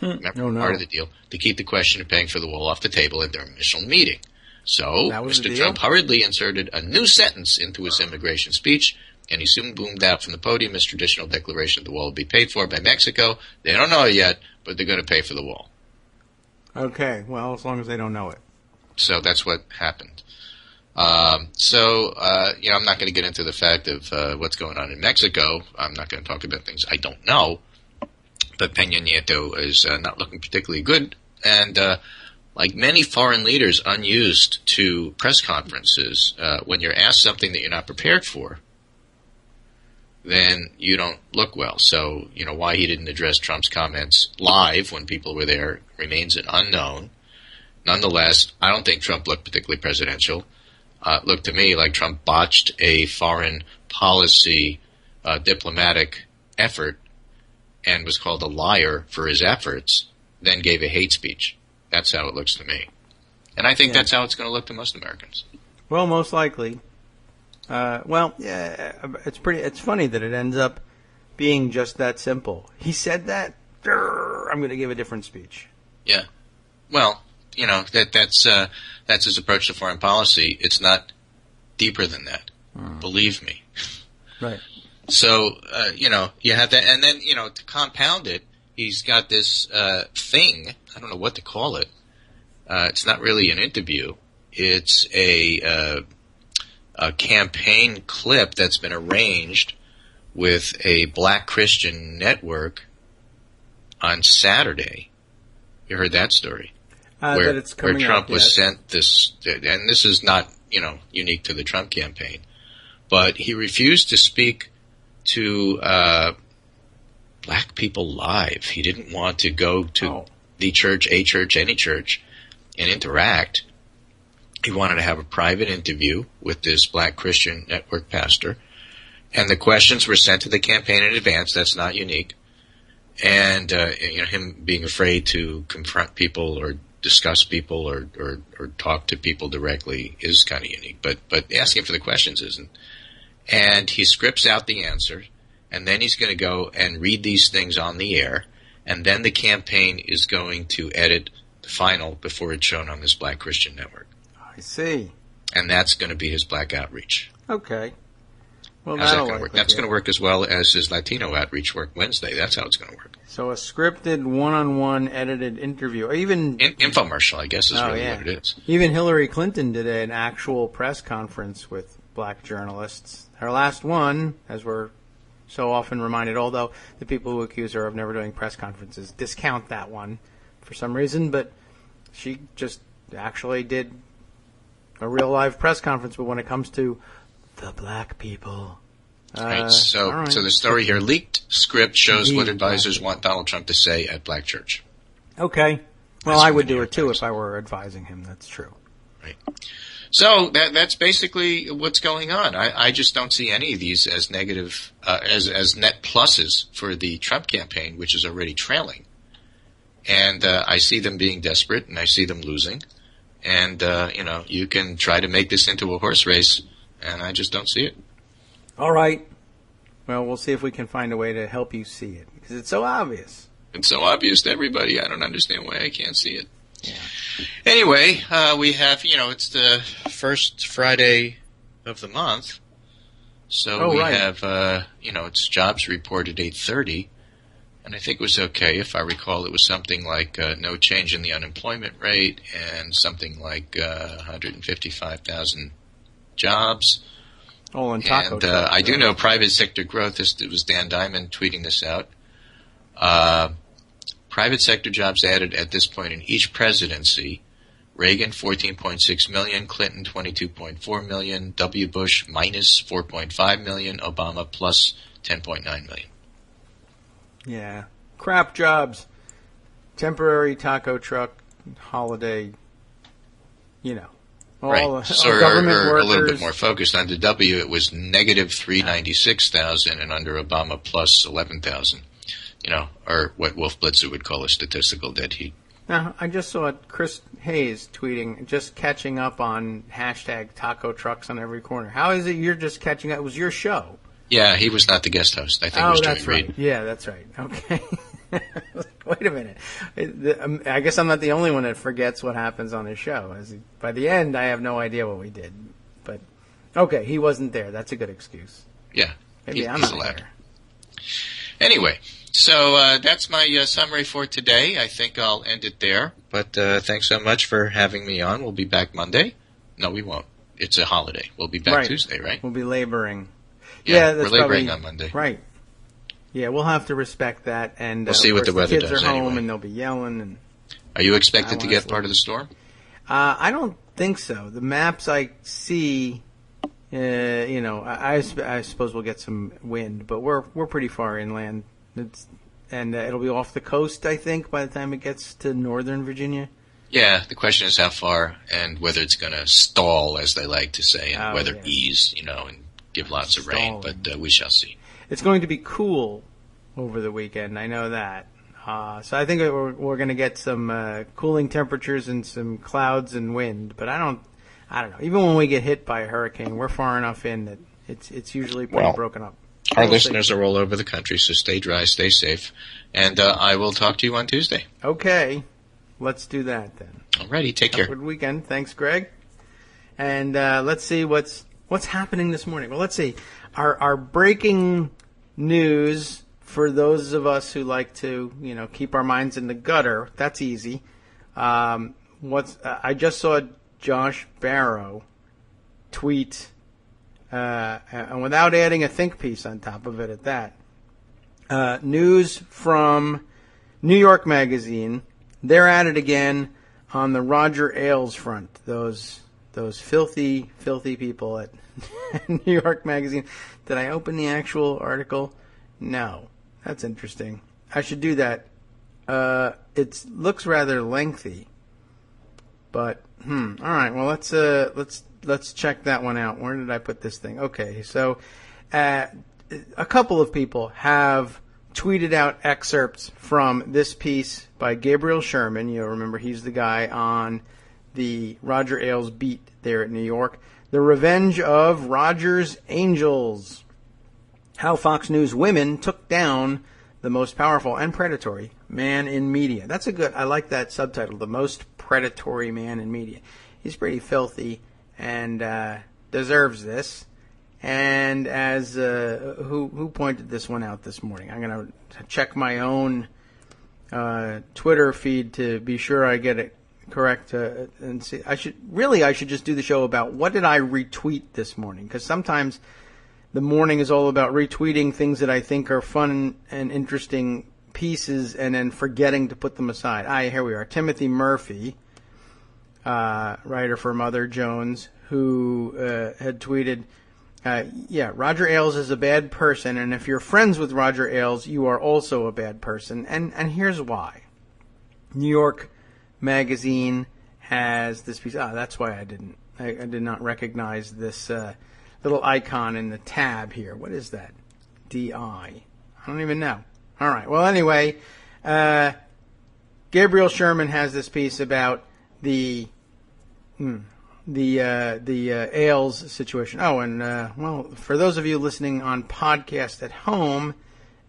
part of the deal, to keep the question of paying for the wall off the table at their initial meeting. So Mr. Trump hurriedly inserted a new sentence into his immigration speech, and he soon boomed out from the podium his traditional declaration that the wall would be paid for by Mexico. They don't know it yet, but they're going to pay for the wall. Okay, well, as long as they don't know it. So that's what happened. I'm not going to get into the fact of what's going on in Mexico. I'm not going to talk about things I don't know. But Peña Nieto is not looking particularly good. And like many foreign leaders, unused to press conferences, when you're asked something that you're not prepared for, then you don't look well. So, why he didn't address Trump's comments live when people were there remains an unknown. Nonetheless, I don't think Trump looked particularly presidential. It looked to me like Trump botched a foreign policy diplomatic effort and was called a liar for his efforts, then gave a hate speech. That's how it looks to me. And I think that's how it's going to look to most Americans. Well, most likely. It's funny that it ends up being just that simple. He said that, I'm going to give a different speech. Yeah. Well, that's his approach to foreign policy. It's not deeper than that. Believe me. Right. So, you have that. And then, to compound it, he's got this thing. I don't know what to call it. It's not really an interview. It's a campaign clip that's been arranged with a black Christian network on Saturday. You heard that story? Where Trump was sent this, and this is not, unique to the Trump campaign, but he refused to speak to black people live. He didn't want to go to the church, a church, any church, and interact. He wanted to have a private interview with this black Christian network pastor, and the questions were sent to the campaign in advance. That's not unique. And him being afraid to confront people or discuss people or talk to people directly is kind of unique. But asking for the questions isn't. and he scripts out the answer, and then he's going to go and read these things on the air, and then the campaign is going to edit the final before it's shown on this Black Christian Network. I see. And that's going to be his Black outreach. Okay. Well, how's that going to work? That's going to work as well as his Latino outreach work Wednesday. That's how it's going to work. So a scripted, one-on-one edited interview. Or even infomercial, I guess, is what it is. Even Hillary Clinton did an actual press conference with Black journalists. Her last one, as we're so often reminded, although the people who accuse her of never doing press conferences discount that one for some reason, but she just actually did a real live press conference. But when it comes to the black people. Right. So the story here, leaked script shows what advisors want Donald Trump to say at Black Church. Okay. Well, I would do it too if I were advising him. That's true. Right. So that's basically what's going on. I just don't see any of these as negative, as net pluses for the Trump campaign, which is already trailing. And I see them being desperate, and I see them losing. And, you can try to make this into a horse race, and I just don't see it. All right. Well, we'll see if we can find a way to help you see it, because it's so obvious. It's so obvious to everybody. I don't understand why I can't see it. Yeah. Anyway, we have, it's the first Friday of the month, so have, it's jobs report at 8:30, and I think it was okay. If I recall, it was something like no change in the unemployment rate and something like 155,000 jobs. Oh, and taco. And I do know private sector growth. It was Dan Diamond tweeting this out. Private sector jobs added at this point in each presidency: Reagan 14.6 million, Clinton 22.4 million, W. Bush minus 4.5 million, Obama plus 10.9 million. Yeah, crap jobs, temporary taco truck, holiday. Right. So government or workers. A little bit more focused. Under W, it was negative 396,000, and under Obama, plus 11,000. Or what Wolf Blitzer would call a statistical dead heat. Now, I just saw Chris Hayes tweeting, just catching up on hashtag taco trucks on every corner. How is it you're just catching up? It was your show. Yeah, he was not the guest host. I think he was doing right. Reed. Yeah, that's right. Okay. Wait a minute. I guess I'm not the only one that forgets what happens on his show. By the end, I have no idea what we did. But, okay, he wasn't there. That's a good excuse. Yeah. Maybe I'm he's not allowed. there. Anyway, so that's my summary for today. I think I'll end it there. But thanks so much for having me on. We'll be back Monday. No, we won't. It's a holiday. We'll be back Tuesday, right? We'll be laboring. Yeah, we're laboring on Monday. Right. Yeah, we'll have to respect that. And we'll see what the weather does. The kids are home anyway. And they'll be yelling. And are you expected to get part of the storm? I don't think so. The maps I see, I suppose we'll get some wind, but we're pretty far inland. It'll be off the coast, I think, by the time it gets to northern Virginia. Yeah, the question is how far and whether it's going to stall, as they like to say, and whether ease, and give lots of rain. But we shall see. It's going to be cool over the weekend. I know that. So I think we're going to get some cooling temperatures and some clouds and wind. But I don't know. Even when we get hit by a hurricane, we're far enough in that it's usually pretty broken up. Our listeners are all over the country, so stay dry, stay safe, and I will talk to you on Tuesday. Okay, let's do that then. Alrighty, take care. Have a good weekend. Thanks, Greg. And let's see what's happening this morning. Well, let's see. Our breaking news for those of us who like to, keep our minds in the gutter. That's easy. I just saw Josh Barrow tweet, and without adding a think piece on top of it at that, news from New York Magazine. They're at it again on the Roger Ailes front. Those filthy, filthy people at New York Magazine. Did I open the actual article? No. That's interesting. I should do that. It looks rather lengthy, but all right. Well, let's check that one out. Where did I put this thing? Okay, so a couple of people have tweeted out excerpts from this piece by Gabriel Sherman. Remember he's the guy on the Roger Ailes beat there at New York. The Revenge of Roger's Angels. How Fox News women took down the most powerful and predatory man in media. That's I like that subtitle, the most predatory man in media. He's pretty filthy and deserves this. And as who pointed this one out this morning? I'm going to check my own Twitter feed to be sure I get it correct. And see, I should just do the show about what did I retweet this morning, because sometimes the morning is all about retweeting things that I think are fun and interesting pieces and then forgetting to put them aside. Here we are. Timothy Murphy, writer for Mother Jones, who had tweeted, Roger Ailes is a bad person, and if you're friends with Roger Ailes, you are also a bad person. And here's why. New York Magazine has this piece. That's why I did not recognize this little icon in the tab here. What is that? DI. I don't even know. All right. Well, anyway, Gabriel Sherman has this piece about the Ailes situation. Oh, and for those of you listening on podcast at home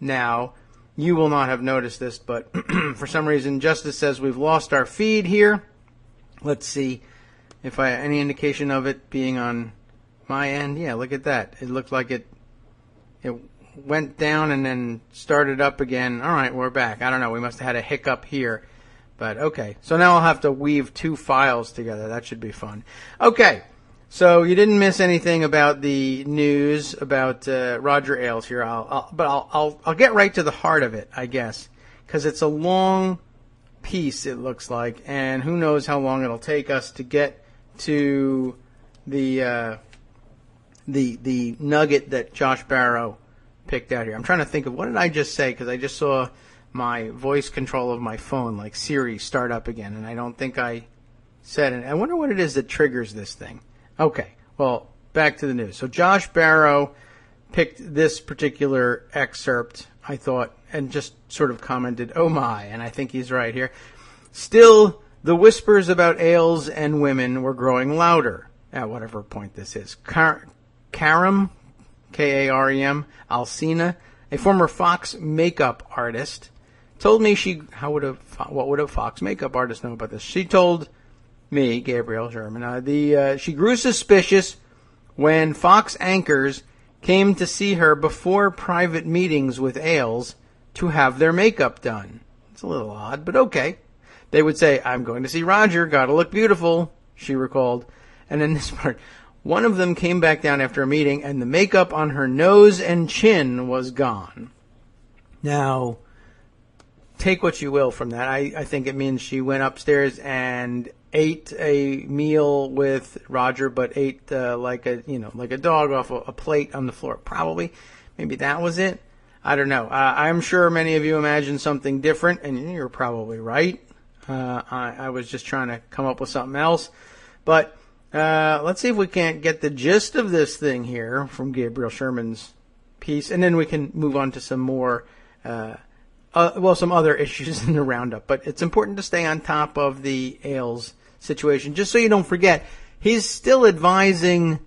now, you will not have noticed this, but for some reason, Justice says we've lost our feed here. Let's see if any indication of it being on my end. Yeah, look at that. It looked like it went down and then started up again. All right, we're back. I don't know. We must have had a hiccup here. But okay, so now I'll have to weave two files together. That should be fun. Okay, so you didn't miss anything about the news about Roger Ailes here. I'll get right to the heart of it, I guess, because it's a long piece. It looks like, and who knows how long it'll take us to get to the nugget that Josh Barrow picked out here. I'm trying to think of what did I just say, because I just saw my voice control of my phone, like Siri, start up again, and I don't think I said it. I wonder what it is that triggers this thing. Okay, well, back to the news. So Josh Barrow picked this particular excerpt, I thought, and just sort of commented, oh my, and I think he's right here. Still, the whispers about Ailes and women were growing louder, at whatever point this is. Karam, Karem, Alsina, a former Fox makeup artist, told me what would a Fox makeup artist know about this? She told me, Gabriel Sherman, she grew suspicious when Fox anchors came to see her before private meetings with Ailes to have their makeup done. It's a little odd, but okay. They would say, I'm going to see Roger, gotta look beautiful, she recalled. And then this part, one of them came back down after a meeting and the makeup on her nose and chin was gone. Now, take what you will from that. I think it means she went upstairs and ate a meal with Roger, but ate like a dog off a plate on the floor. Probably, maybe that was it. I don't know. I'm sure many of you imagine something different, and you're probably right. I was just trying to come up with something else, but let's see if we can't get the gist of this thing here from Gabriel Sherman's piece, and then we can move on to some more. Some other issues in the roundup, but it's important to stay on top of the Ailes situation. Just so you don't forget, he's still advising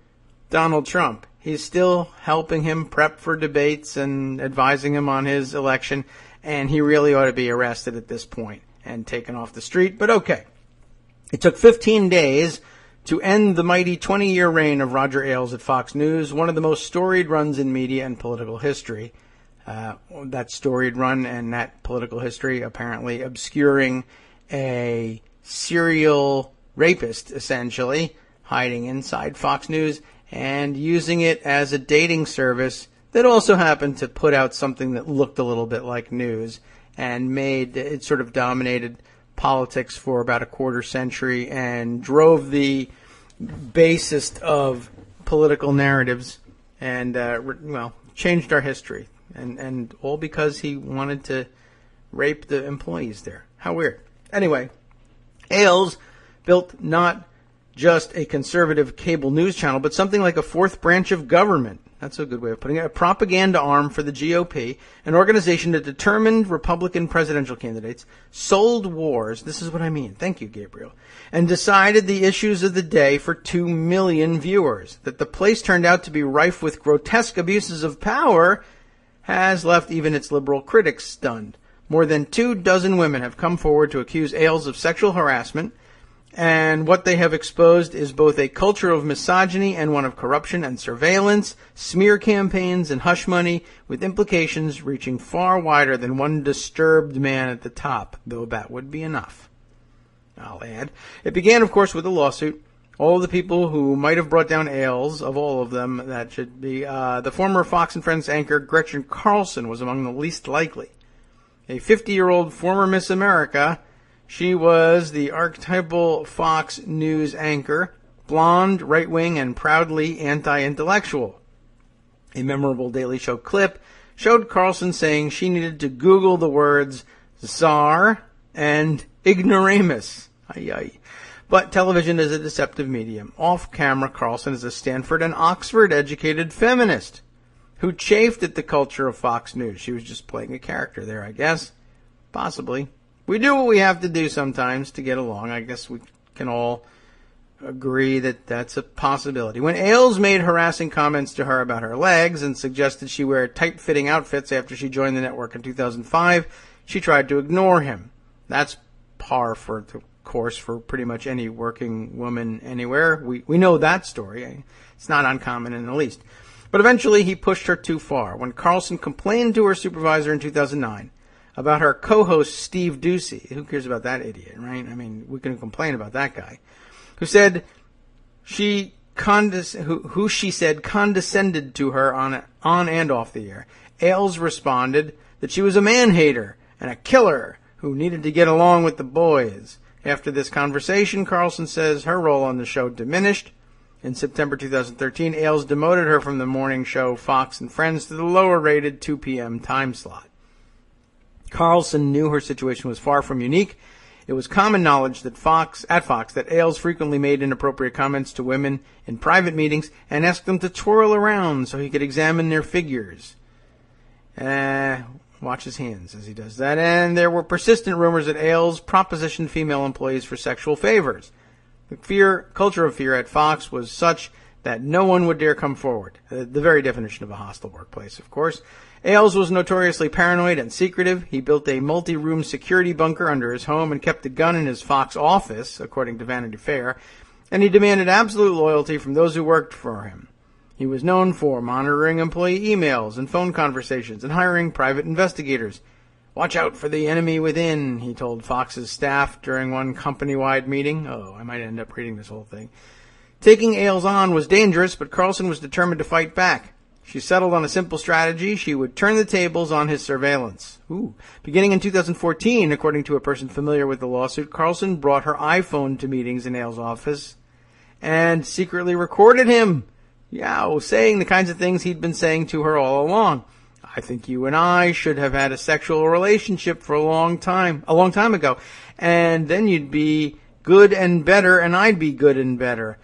Donald Trump. He's still helping him prep for debates and advising him on his election, and he really ought to be arrested at this point and taken off the street, but okay. It took 15 days to end the mighty 20-year reign of Roger Ailes at Fox News, one of the most storied runs in media and political history. That storied run and that political history apparently obscuring a serial rapist, essentially, hiding inside Fox News and using it as a dating service that also happened to put out something that looked a little bit like news and made it sort of dominated politics for about a quarter century and drove the basest of political narratives and, changed our history. And all because he wanted to rape the employees there. How weird. Anyway, Ailes built not just a conservative cable news channel, but something like a fourth branch of government. That's a good way of putting it. A propaganda arm for the GOP, an organization that determined Republican presidential candidates, sold wars, this is what I mean, thank you, Gabriel, and decided the issues of the day for 2 million viewers. That the place turned out to be rife with grotesque abuses of power has left even its liberal critics stunned. More than 24 women have come forward to accuse Ailes of sexual harassment, and what they have exposed is both a culture of misogyny and one of corruption and surveillance, smear campaigns, and hush money, with implications reaching far wider than one disturbed man at the top, though that would be enough. I'll add. It began, of course, with a lawsuit. All of the people who might have brought down Ailes, of all of them, that should be, the former Fox and Friends anchor Gretchen Carlson was among the least likely. A 50-year-old former Miss America, she was the archetypal Fox News anchor, blonde, right-wing, and proudly anti-intellectual. A memorable Daily Show clip showed Carlson saying she needed to Google the words czar and ignoramus. Ay, ay. But television is a deceptive medium. Off-camera, Carlson is a Stanford and Oxford-educated feminist who chafed at the culture of Fox News. She was just playing a character there, I guess. Possibly. We do what we have to do sometimes to get along. I guess we can all agree that that's a possibility. When Ailes made harassing comments to her about her legs and suggested she wear tight-fitting outfits after she joined the network in 2005, she tried to ignore him. That's par for the course for pretty much any working woman anywhere. We know that story. It's not uncommon in the least. But eventually he pushed her too far. When Carlson complained to her supervisor in 2009 about her co-host Steve Doocy, who cares about that idiot, right? I mean, we can complain about that guy, who said who she said condescended to her on and off the air. Ailes responded that she was a man-hater and a killer who needed to get along with the boys. After this conversation, Carlson says her role on the show diminished. In September 2013, Ailes demoted her from the morning show Fox and Friends to the lower-rated 2 p.m. time slot. Carlson knew her situation was far from unique. It was common knowledge that Fox that Ailes frequently made inappropriate comments to women in private meetings and asked them to twirl around so he could examine their figures. Watch his hands as he does that. And there were persistent rumors that Ailes propositioned female employees for sexual favors. The culture of fear at Fox was such that no one would dare come forward. The very definition of a hostile workplace, of course. Ailes was notoriously paranoid and secretive. He built a multi-room security bunker under his home and kept a gun in his Fox office, according to Vanity Fair, and he demanded absolute loyalty from those who worked for him. He was known for monitoring employee emails and phone conversations and hiring private investigators. "Watch out for the enemy within," he told Fox's staff during one company-wide meeting. Oh, I might end up reading this whole thing. Taking Ailes on was dangerous, but Carlson was determined to fight back. She settled on a simple strategy. She would turn the tables on his surveillance. Beginning in 2014, according to a person familiar with the lawsuit, Carlson brought her iPhone to meetings in Ailes' office and secretly recorded him, saying the kinds of things he'd been saying to her all along. "I think you and I should have had a sexual relationship for a long time ago, and then you'd be good and better, and I'd be good and better.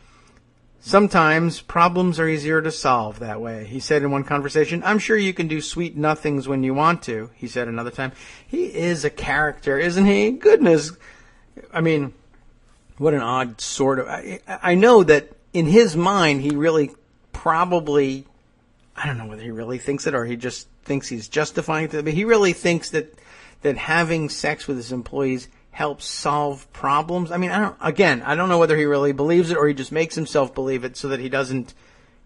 Sometimes problems are easier to solve that way," he said in one conversation. "I'm sure you can do sweet nothings when you want to," he said another time. He is a character, isn't he? Goodness. I mean, what an odd sort of... I know that in his mind, he really probably... I don't know whether he really thinks it or he just thinks he's justifying it, but he really thinks that having sex with his employees helps solve problems. I mean, I don't know whether he really believes it or he just makes himself believe it so that he doesn't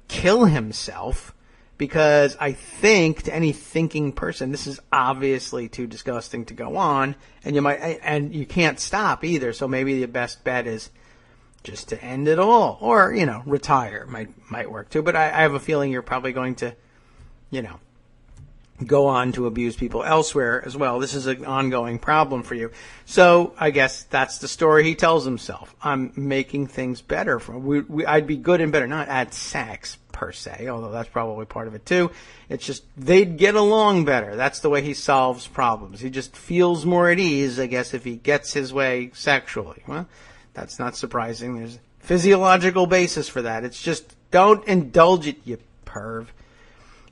kill himself, because I think to any thinking person, this is obviously too disgusting to go on, and you can't stop either, so maybe the best bet is just to end it all, or, retire might work too, but I have a feeling you're probably going to, go on to abuse people elsewhere as well. This is an ongoing problem for you. So I guess that's the story he tells himself. I'm making things better. I'd be good and better, not at sex per se, although that's probably part of it too. It's just they'd get along better. That's the way he solves problems. He just feels more at ease, I guess, if he gets his way sexually. Well, that's not surprising. There's a physiological basis for that. It's just don't indulge it, you perv.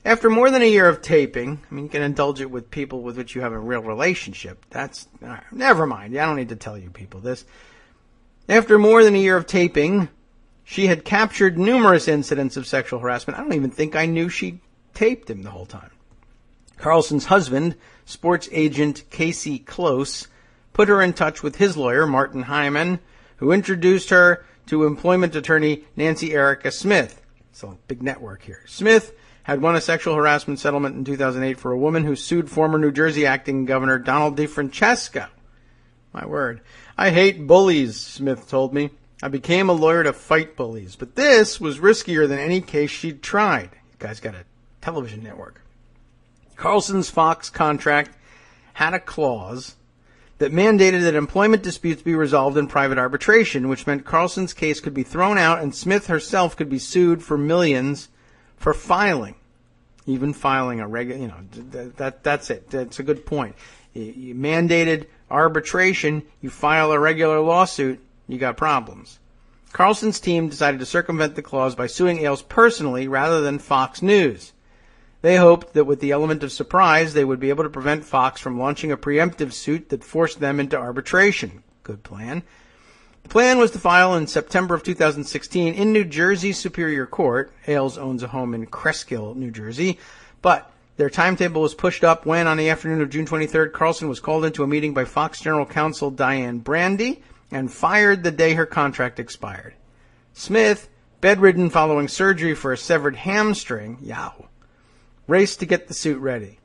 After more than a year of taping, I mean, you can indulge it with people with which you have a real relationship. That's, never mind. I don't need to tell you people this. After more than a year of taping, she had captured numerous incidents of sexual harassment. I don't even think I knew she taped him the whole time. Carlson's husband, sports agent Casey Close, put her in touch with his lawyer, Martin Hyman, who introduced her to employment attorney Nancy Erica Smith. It's a big network here. Smith had won a sexual harassment settlement in 2008 for a woman who sued former New Jersey acting governor Donald DeFrancesco. My word. I hate bullies, Smith told me. I became a lawyer to fight bullies, but this was riskier than any case she'd tried. You guys got a television network. Carlson's Fox contract had a clause that mandated that employment disputes be resolved in private arbitration, which meant Carlson's case could be thrown out and Smith herself could be sued for millions for filing. Even filing a regular, that's it. That's a good point. You mandated arbitration, you file a regular lawsuit, you got problems. Carlson's team decided to circumvent the clause by suing Ailes personally rather than Fox News. They hoped that with the element of surprise, they would be able to prevent Fox from launching a preemptive suit that forced them into arbitration. Good plan. The plan was to file in September of 2016 in New Jersey Superior Court. Ailes owns a home in Cresskill, New Jersey. But their timetable was pushed up when, on the afternoon of June 23rd, Carlson was called into a meeting by Fox General Counsel Diane Brandy and fired the day her contract expired. Smith, bedridden following surgery for a severed hamstring, raced to get the suit ready.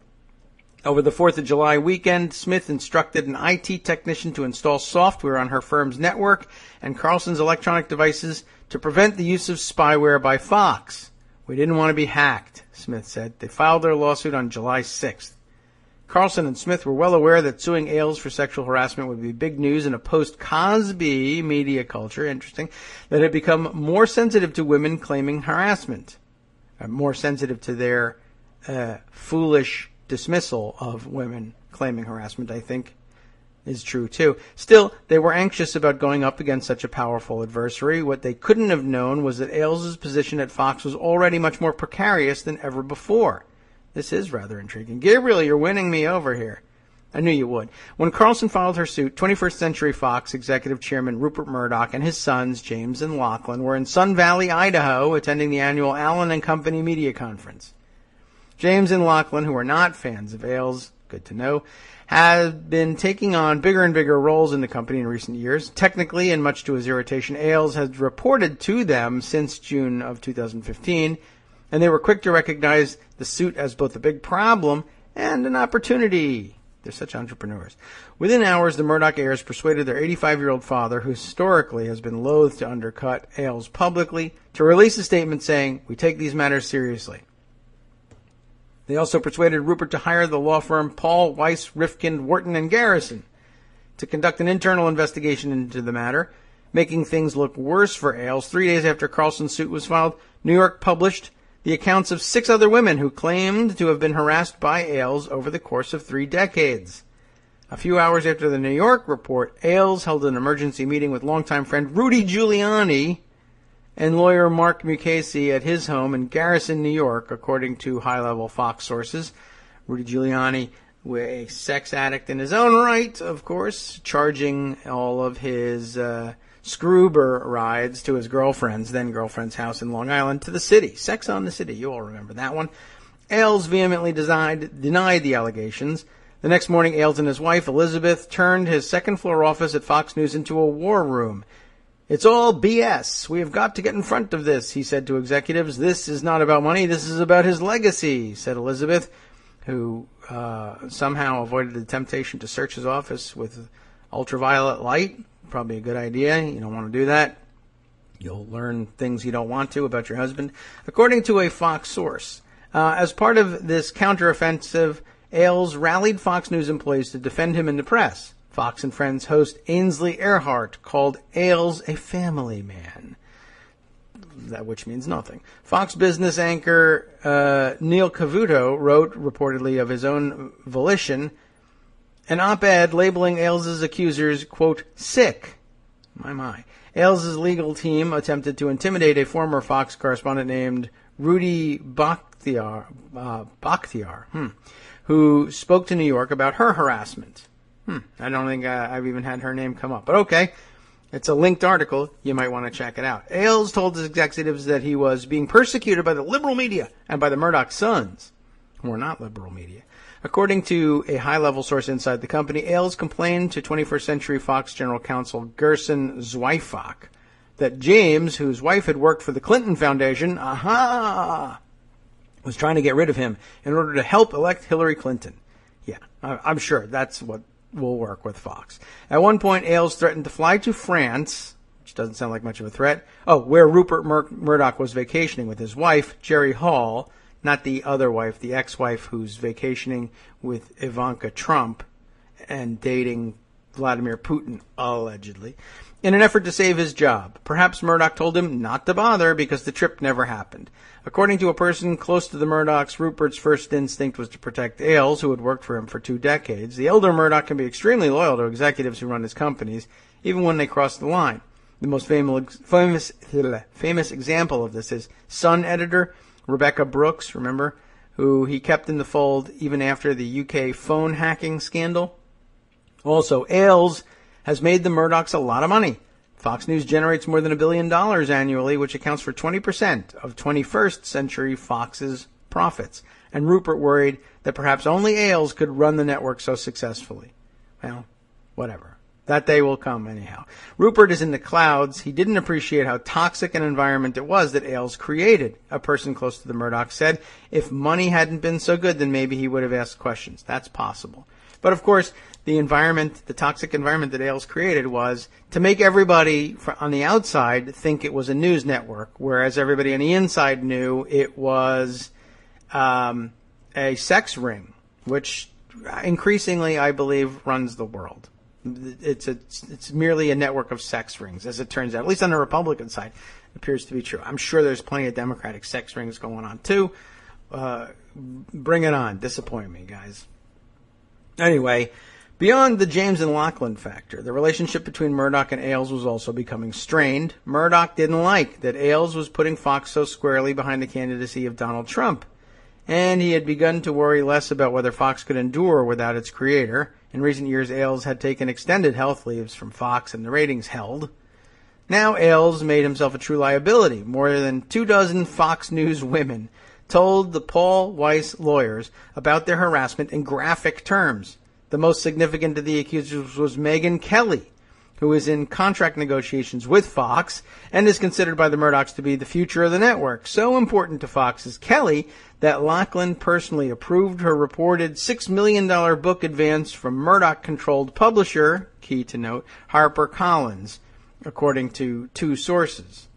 Over the 4th of July weekend, Smith instructed an IT technician to install software on her firm's network and Carlson's electronic devices to prevent the use of spyware by Fox. We didn't want to be hacked, Smith said. They filed their lawsuit on July 6th. Carlson and Smith were well aware that suing Ailes for sexual harassment would be big news in a post-Cosby media culture, interesting, that had become more sensitive to women claiming harassment, more sensitive to their foolish dismissal of women claiming harassment, I think, is true too. Still, they were anxious about going up against such a powerful adversary. What they couldn't have known was that Ailes' position at Fox was already much more precarious than ever before. This is rather intriguing. Gabriel, you're winning me over here. I knew you would. When Carlson filed her suit, 21st Century Fox executive chairman Rupert Murdoch and his sons, James and Lachlan, were in Sun Valley, Idaho, attending the annual Allen and Company media conference. James and Lachlan, who are not fans of Ailes, good to know, have been taking on bigger and bigger roles in the company in recent years. Technically, and much to his irritation, Ailes has reported to them since June of 2015, and they were quick to recognize the suit as both a big problem and an opportunity. They're such entrepreneurs. Within hours, the Murdoch heirs persuaded their 85-year-old father, who historically has been loath to undercut Ailes publicly, to release a statement saying, "We take these matters seriously." They also persuaded Rupert to hire the law firm Paul, Weiss, Rifkind, Wharton, and Garrison to conduct an internal investigation into the matter. Making things look worse for Ailes, 3 days after Carlson's suit was filed, New York published the accounts of 6 other women who claimed to have been harassed by Ailes over the course of 3 decades. A few hours after the New York report, Ailes held an emergency meeting with longtime friend Rudy Giuliani and lawyer Mark Mukasey at his home in Garrison, New York, according to high-level Fox sources. Rudy Giuliani, a sex addict in his own right, of course, charging all of his Scroober rides to his then-girlfriend's house in Long Island, to the city. Sex on the City, you all remember that one. Ailes vehemently denied the allegations. The next morning, Ailes and his wife, Elizabeth, turned his second-floor office at Fox News into a war room. "It's all BS. We have got to get in front of this," he said to executives. "This is not about money. This is about his legacy," said Elizabeth, who somehow avoided the temptation to search his office with ultraviolet light. Probably a good idea. You don't want to do that. You'll learn things you don't want to about your husband. According to a Fox source, as part of this counteroffensive, Ailes rallied Fox News employees to defend him in the press. Fox and Friends host Ainsley Earhart called Ailes a family man, which means nothing. Fox business anchor Neil Cavuto wrote, reportedly of his own volition, an op-ed labeling Ailes' accusers, quote, sick. My. Ailes' legal team attempted to intimidate a former Fox correspondent named Rudy Bakhtiar, who spoke to New York about her harassment. I don't think I've even had her name come up. But okay, it's a linked article. You might want to check it out. Ailes told his executives that he was being persecuted by the liberal media and by the Murdoch sons, who are not liberal media. According to a high-level source inside the company, Ailes complained to 21st Century Fox General Counsel Gerson Zweifach that James, whose wife had worked for the Clinton Foundation, was trying to get rid of him in order to help elect Hillary Clinton. Yeah, I'm sure that's what will work with Fox. At one point, Ailes threatened to fly to France, which doesn't sound like much of a threat, where Rupert Murdoch was vacationing with his wife, Jerry Hall, not the other wife, the ex-wife who's vacationing with Ivanka Trump and dating Vladimir Putin, allegedly, in an effort to save his job. Perhaps Murdoch told him not to bother because the trip never happened. According to a person close to the Murdochs, Rupert's first instinct was to protect Ailes, who had worked for him for 2 decades. The elder Murdoch can be extremely loyal to executives who run his companies, even when they cross the line. The most famous example of this is Sun editor Rebecca Brooks, remember, who he kept in the fold even after the UK phone hacking scandal. Also, Ailes has made the Murdochs a lot of money. Fox News generates more than $1 billion annually, which accounts for 20% of 21st Century Fox's profits. And Rupert worried that perhaps only Ailes could run the network so successfully. Well, whatever. That day will come anyhow. Rupert is in the clouds. He didn't appreciate how toxic an environment it was that Ailes created. A person close to the Murdochs said, if money hadn't been so good, then maybe he would have asked questions. That's possible. But of course, the toxic environment that Ailes created was to make everybody on the outside think it was a news network, whereas everybody on the inside knew it was a sex ring, which increasingly, I believe, runs the world. It's merely a network of sex rings, as it turns out. At least on the Republican side, it appears to be true. I'm sure there's plenty of Democratic sex rings going on, too. Bring it on. Disappoint me, guys. Anyway, beyond the James and Lachlan factor, the relationship between Murdoch and Ailes was also becoming strained. Murdoch didn't like that Ailes was putting Fox so squarely behind the candidacy of Donald Trump, and he had begun to worry less about whether Fox could endure without its creator. In recent years, Ailes had taken extended health leaves from Fox, and the ratings held. Now Ailes made himself a true liability. More than 24 Fox News women told the Paul Weiss lawyers about their harassment in graphic terms. The most significant of the accusers was Megyn Kelly, who is in contract negotiations with Fox and is considered by the Murdochs to be the future of the network. So important to Fox is Kelly that Lachlan personally approved her reported $6 million book advance from Murdoch-controlled publisher, key to note, HarperCollins, according to 2 sources.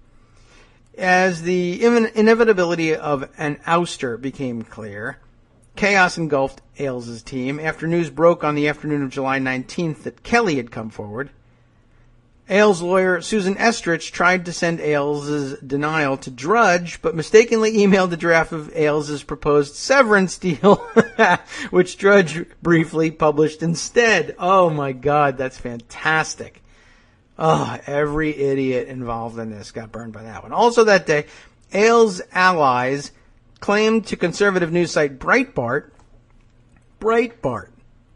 As the inevitability of an ouster became clear, chaos engulfed Ailes' team after news broke on the afternoon of July 19th that Kelly had come forward. Ailes' lawyer, Susan Estrich, tried to send Ailes' denial to Drudge, but mistakenly emailed the draft of Ailes' proposed severance deal, which Drudge briefly published instead. Oh my God, that's fantastic. Oh, every idiot involved in this got burned by that one. Also that day, Ailes' allies claimed to conservative news site Breitbart,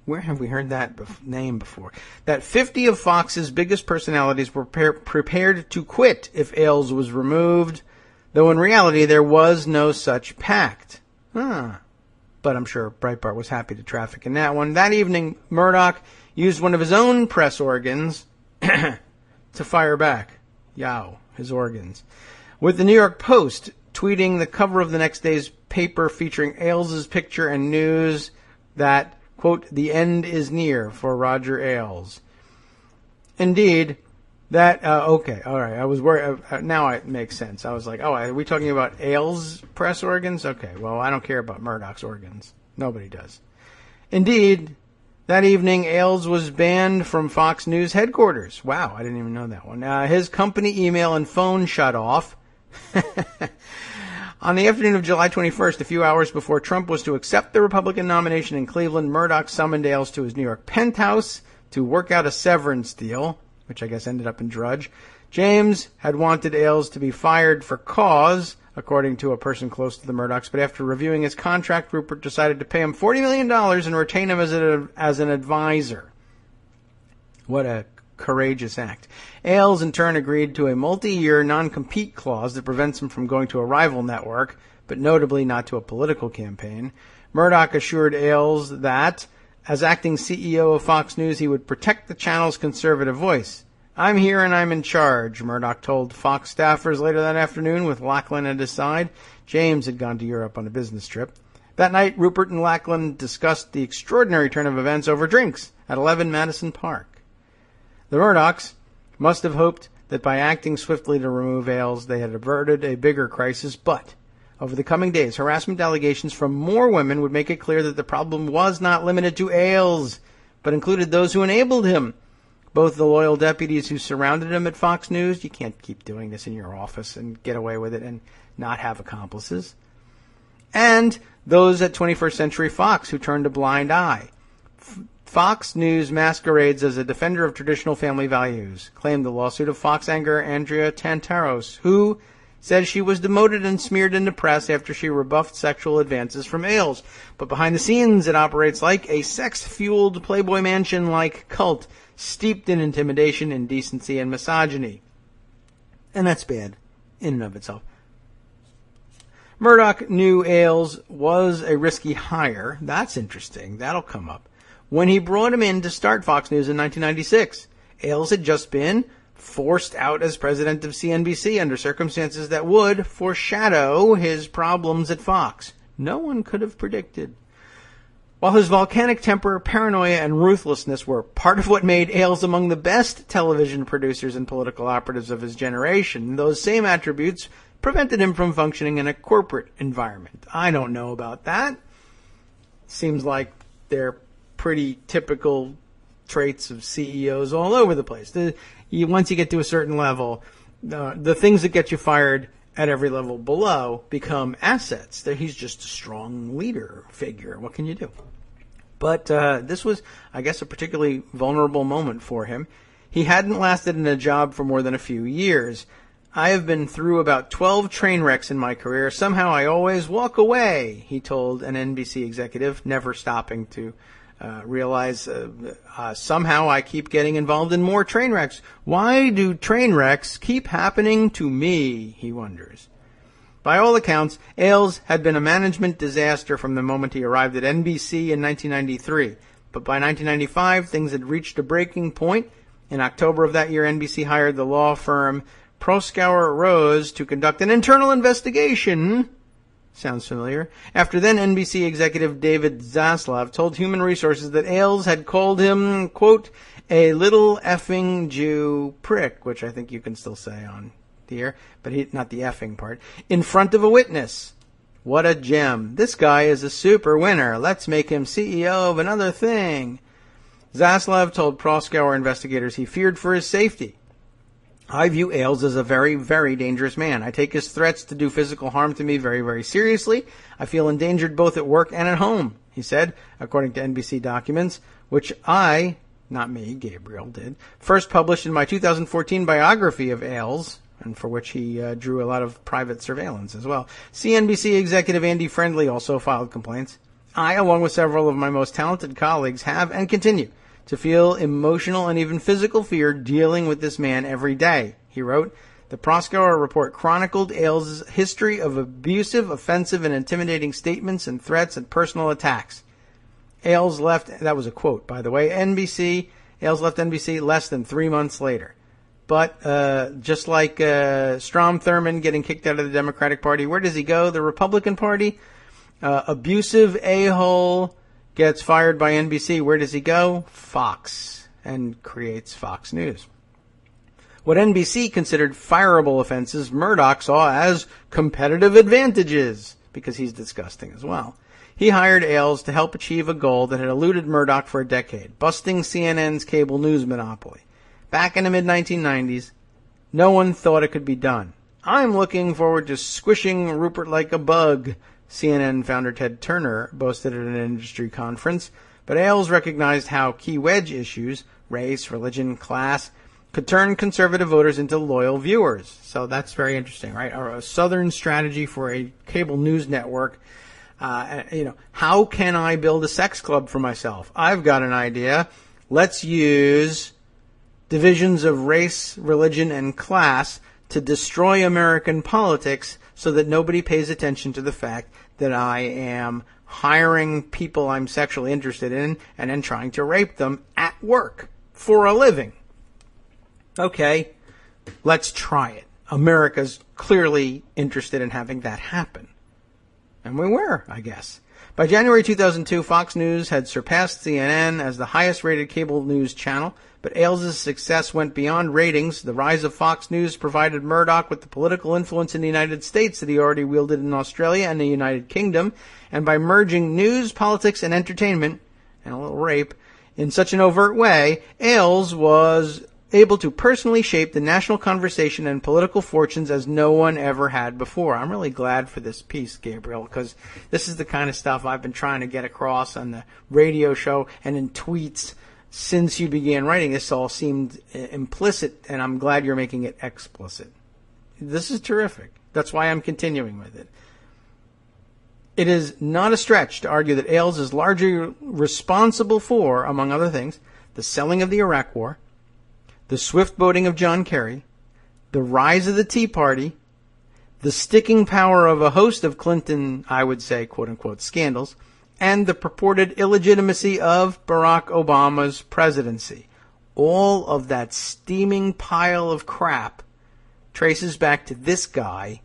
where have we heard that name before, that 50 of Fox's biggest personalities were prepared to quit if Ailes was removed, though in reality there was no such pact. But I'm sure Breitbart was happy to traffic in that one. That evening, Murdoch used one of his own press organs to fire back. His organs. With the New York Post tweeting the cover of the next day's paper featuring Ailes' picture and news that, quote, the end is near for Roger Ailes. Indeed, that, okay, all right, I was worried, now it makes sense. I was like, are we talking about Ailes' press organs? Okay, well, I don't care about Murdoch's organs. Nobody does. Indeed, that evening, Ailes was banned from Fox News headquarters. Wow, I didn't even know that one. His company email and phone shut off. On the afternoon of July 21st, a few hours before Trump was to accept the Republican nomination in Cleveland, Murdoch summoned Ailes to his New York penthouse to work out a severance deal, which I guess ended up in Drudge. James had wanted Ailes to be fired for cause, according to a person close to the Murdochs, but after reviewing his contract, Rupert decided to pay him $40 million and retain him as an advisor. What a courageous act. Ailes, in turn, agreed to a multi-year non-compete clause that prevents him from going to a rival network, but notably not to a political campaign. Murdoch assured Ailes that, as acting CEO of Fox News, he would protect the channel's conservative voice. "I'm here and I'm in charge," Murdoch told Fox staffers later that afternoon with Lachlan at his side. James had gone to Europe on a business trip. That night, Rupert and Lachlan discussed the extraordinary turn of events over drinks at 11 Madison Park. The Murdochs must have hoped that by acting swiftly to remove Ailes, they had averted a bigger crisis, but over the coming days, harassment allegations from more women would make it clear that the problem was not limited to Ailes, but included those who enabled him. Both the loyal deputies who surrounded him at Fox News — you can't keep doing this in your office and get away with it and not have accomplices — and those at 21st Century Fox who turned a blind eye. Fox News masquerades as a defender of traditional family values, claimed the lawsuit of Fox anchor Andrea Tantaros, who said she was demoted and smeared in the press after she rebuffed sexual advances from Ailes. But behind the scenes, it operates like a sex-fueled Playboy Mansion-like cult, steeped in intimidation, indecency, and misogyny. And that's bad, in and of itself. Murdoch knew Ailes was a risky hire. That's interesting. That'll come up. When he brought him in to start Fox News in 1996, Ailes had just been forced out as president of CNBC under circumstances that would foreshadow his problems at Fox. No one could have predicted. While his volcanic temper, paranoia, and ruthlessness were part of what made Ailes among the best television producers and political operatives of his generation, those same attributes prevented him from functioning in a corporate environment. I don't know about that. Seems like they're pretty typical traits of CEOs all over the place. Once you get to a certain level, the things that get you fired at every level below become assets. He's just a strong leader figure. What can you do? But this was, I guess, a particularly vulnerable moment for him. He hadn't lasted in a job for more than a few years. "I have been through about 12 train wrecks in my career. Somehow I always walk away," he told an NBC executive, never stopping to realize somehow I keep getting involved in more train wrecks. Why do train wrecks keep happening to me, he wonders. By all accounts, Ailes had been a management disaster from the moment he arrived at NBC in 1993. But by 1995, things had reached a breaking point. In October of that year, NBC hired the law firm Proskauer Rose to conduct an internal investigation. Sounds familiar. After then, NBC executive David Zaslav told Human Resources that Ailes had called him, quote, a little effing Jew prick, which I think you can still say on the air, but not the effing part, in front of a witness. What a gem. This guy is a super winner. Let's make him CEO of another thing. Zaslav told Proskauer investigators he feared for his safety. I view Ailes as a very, very dangerous man. I take his threats to do physical harm to me very, very seriously. I feel endangered both at work and at home, he said, according to NBC documents, which I, not me, Gabriel did, first published in my 2014 biography of Ailes, and for which he drew a lot of private surveillance as well. CNBC executive Andy Friendly also filed complaints. I, along with several of my most talented colleagues, have and continue to feel emotional and even physical fear dealing with this man every day, he wrote. The Proskauer report chronicled Ailes' history of abusive, offensive, and intimidating statements and threats and personal attacks. Ailes left, that was a quote, by the way, Ailes left NBC less than 3 months later. But just like Strom Thurmond getting kicked out of the Democratic Party, where does he go? The Republican Party? Abusive a-hole gets fired by NBC. Where does he go? Fox, and creates Fox News. What NBC considered fireable offenses, Murdoch saw as competitive advantages, because he's disgusting as well. He hired Ailes to help achieve a goal that had eluded Murdoch for a decade, busting CNN's cable news monopoly. Back in the mid-1990s, no one thought it could be done. I'm looking forward to squishing Rupert like a bug, CNN founder Ted Turner boasted at an industry conference, but Ailes recognized how key wedge issues, race, religion, class, could turn conservative voters into loyal viewers. So that's very interesting, right? Or a Southern strategy for a cable news network. How can I build a sex club for myself? I've got an idea. Let's use divisions of race, religion, and class to destroy American politics so that nobody pays attention to the fact that I am hiring people I'm sexually interested in and then trying to rape them at work for a living. Okay, let's try it. America's clearly interested in having that happen. And we were, I guess. By January 2002, Fox News had surpassed CNN as the highest-rated cable news channel, but Ailes' success went beyond ratings. The rise of Fox News provided Murdoch with the political influence in the United States that he already wielded in Australia and the United Kingdom, and by merging news, politics, and entertainment, and a little rape, in such an overt way, Ailes was able to personally shape the national conversation and political fortunes as no one ever had before. I'm really glad for this piece, Gabriel, because this is the kind of stuff I've been trying to get across on the radio show and in tweets since you began writing. This all seemed implicit, and I'm glad you're making it explicit. This is terrific. That's why I'm continuing with it. It is not a stretch to argue that Ailes is largely responsible for, among other things, the selling of the Iraq War, the swift voting of John Kerry, the rise of the Tea Party, the sticking power of a host of Clinton, I would say, quote-unquote, scandals, and the purported illegitimacy of Barack Obama's presidency. All of that steaming pile of crap traces back to this guy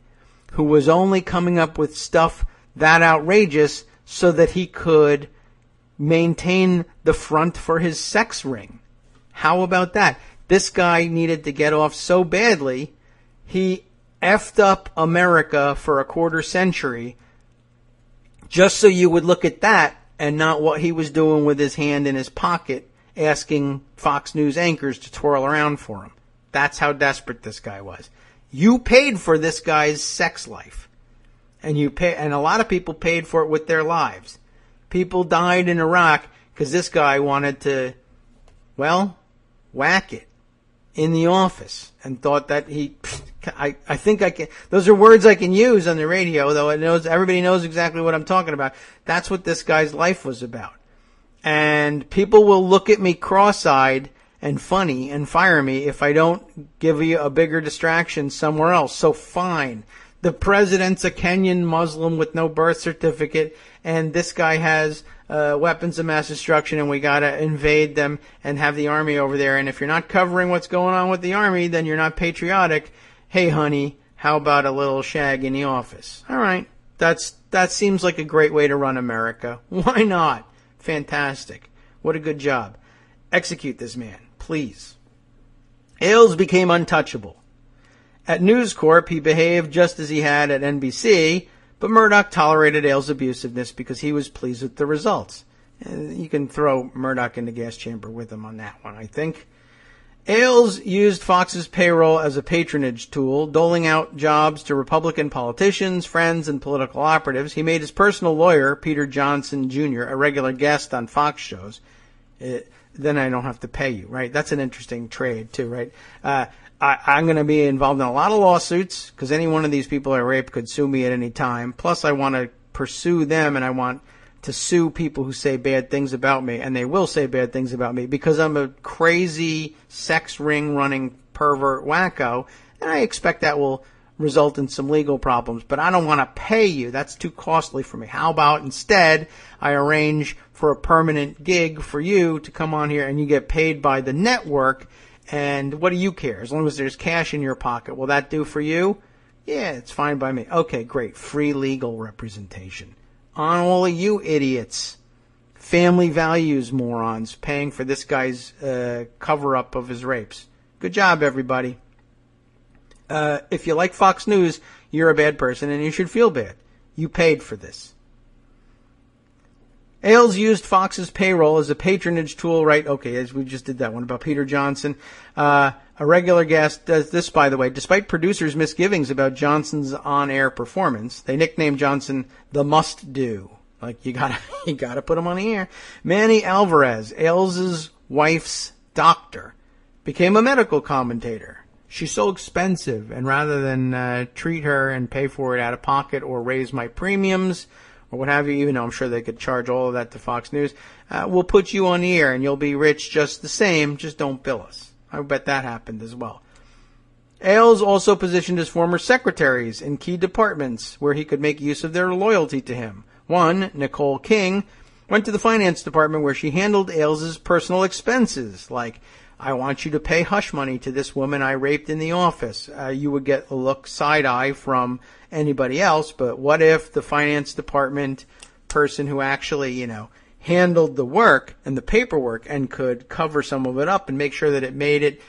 who was only coming up with stuff that outrageous so that he could maintain the front for his sex ring. How about that? This guy needed to get off so badly, he effed up America for a quarter century just so you would look at that and not what he was doing with his hand in his pocket asking Fox News anchors to twirl around for him. That's how desperate this guy was. You paid for this guy's sex life. And a lot of people paid for it with their lives. People died in Iraq because this guy wanted to, whack it in the office and thought that I think I can, those are words I can use on the radio, though everybody knows exactly what I'm talking about. That's what this guy's life was about. And people will look at me cross-eyed and funny and fire me if I don't give you a bigger distraction somewhere else. So fine. The president's a Kenyan Muslim with no birth certificate, and this guy has weapons of mass destruction, and we got to invade them and have the army over there. And if you're not covering what's going on with the army, then you're not patriotic. Hey, honey, how about a little shag in the office? All right. That seems like a great way to run America. Why not? Fantastic. What a good job. Execute this man, please. Ailes became untouchable. At News Corp, he behaved just as he had at NBC, but Murdoch tolerated Ailes' abusiveness because he was pleased with the results. And you can throw Murdoch in the gas chamber with him on that one, I think. Ailes used Fox's payroll as a patronage tool, doling out jobs to Republican politicians, friends, and political operatives. He made his personal lawyer, Peter Johnson Jr., a regular guest on Fox shows. Then I don't have to pay you, right? That's an interesting trade, too, right? I'm going to be involved in a lot of lawsuits because any one of these people I rape could sue me at any time. Plus, I want to pursue them, and I want to sue people who say bad things about me, and they will say bad things about me because I'm a crazy sex ring running pervert wacko, and I expect that will result in some legal problems. But I don't want to pay you. That's too costly for me. How about instead I arrange for a permanent gig for you to come on here and you get paid by the network. And what do you care? As long as there's cash in your pocket. Will that do for you? Yeah, it's fine by me. Okay, great. Free legal representation. On all of you idiots. Family values morons paying for this guy's cover-up of his rapes. Good job, everybody. If you like Fox News, you're a bad person and you should feel bad. You paid for this. Ailes used Fox's payroll as a patronage tool, right? Okay, as we just did that one about Peter Johnson. A regular guest does this, by the way. Despite producers' misgivings about Johnson's on-air performance, they nicknamed Johnson the must-do. Like, you gotta put him on the air. Manny Alvarez, Ailes' wife's doctor, became a medical commentator. She's so expensive, and rather than treat her and pay for it out of pocket or raise my premiums or what have you, even though I'm sure they could charge all of that to Fox News, we'll put you on the air and you'll be rich just the same, just don't bill us. I bet that happened as well. Ailes also positioned his former secretaries in key departments where he could make use of their loyalty to him. One, Nicole King, went to the finance department where she handled Ailes' personal expenses, like, I want you to pay hush money to this woman I raped in the office. You would get a look side-eye from anybody else, but what if the finance department person who actually, handled the work and the paperwork and could cover some of it up and make sure that it made it,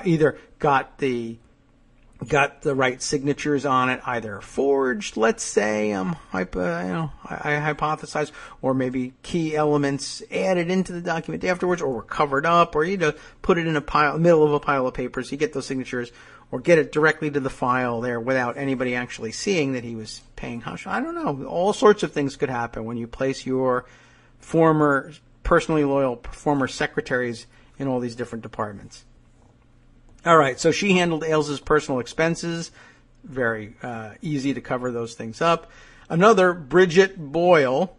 either got the right signatures on it, either forged, let's say, I hypothesize, or maybe key elements added into the document afterwards, or were covered up, or put it in middle of a pile of papers. You get those signatures, or get it directly to the file there without anybody actually seeing that he was paying hush. I don't know. All sorts of things could happen when you place your former, personally loyal former secretaries in all these different departments. All right, so she handled Ailes' personal expenses. Very easy to cover those things up. Another, Bridget Boyle,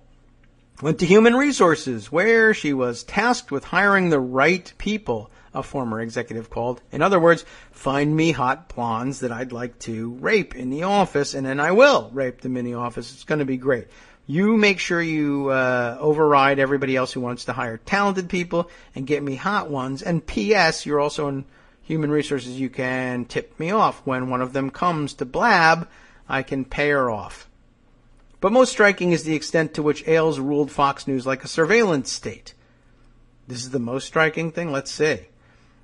went to Human Resources, where she was tasked with hiring the right people, a former executive called. In other words, find me hot blondes that I'd like to rape in the office, and then I will rape them in the office. It's going to be great. You make sure you override everybody else who wants to hire talented people and get me hot ones. And P.S., you're also in Human Resources, you can tip me off. When one of them comes to blab, I can pay her off. But most striking is the extent to which Ailes ruled Fox News like a surveillance state. This is the most striking thing? Let's see.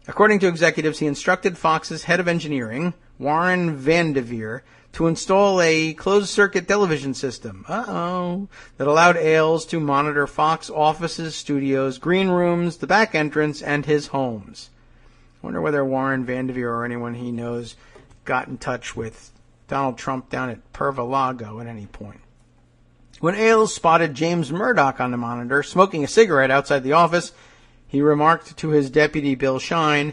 According to executives, he instructed Fox's head of engineering, Warren Vanderveer, to install a closed-circuit television system, that allowed Ailes to monitor Fox offices, studios, green rooms, the back entrance, and his homes. I wonder whether Warren Vanderveer or anyone he knows got in touch with Donald Trump down at Perva-Lago at any point. When Ailes spotted James Murdoch on the monitor smoking a cigarette outside the office, he remarked to his deputy Bill Shine,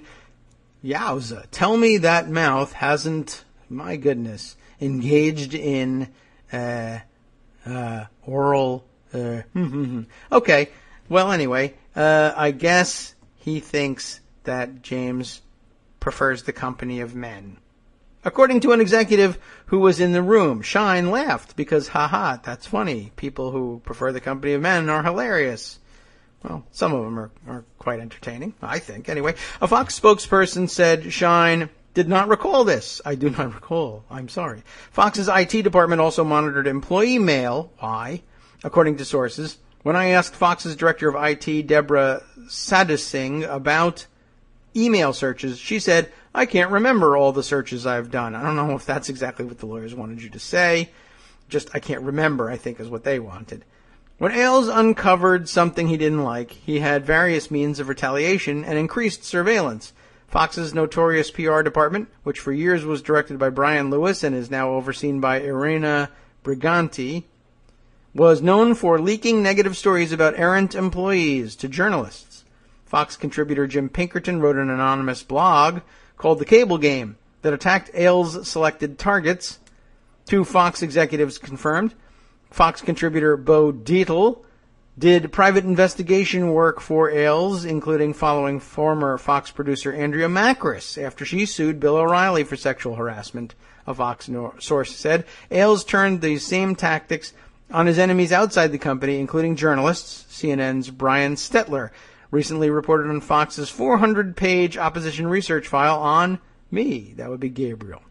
"Yowza, tell me that mouth hasn't, my goodness, engaged in oral..." Okay, well anyway, I guess he thinks that James prefers the company of men. According to an executive who was in the room, Shine laughed because, haha, that's funny. People who prefer the company of men are hilarious. Well, some of them are quite entertaining, I think. Anyway, a Fox spokesperson said Shine did not recall this. I do not recall. I'm sorry. Fox's IT department also monitored employee mail. Why? According to sources. When I asked Fox's director of IT, Deborah Sadising, about email searches, she said, I can't remember all the searches I've done. I don't know if that's exactly what the lawyers wanted you to say. Just, I can't remember, I think, is what they wanted. When Ailes uncovered something he didn't like, he had various means of retaliation and increased surveillance. Fox's notorious PR department, which for years was directed by Brian Lewis and is now overseen by Irina Briganti, was known for leaking negative stories about errant employees to journalists. Fox contributor Jim Pinkerton wrote an anonymous blog called The Cable Game that attacked Ailes' selected targets. Two Fox executives confirmed. Fox contributor Bo Dietl did private investigation work for Ailes, including following former Fox producer Andrea Macris after she sued Bill O'Reilly for sexual harassment, a Fox source said. Ailes turned these same tactics on his enemies outside the company, including journalists. CNN's Brian Stetler recently reported on Fox's 400-page opposition research file on me. That would be Gabriel,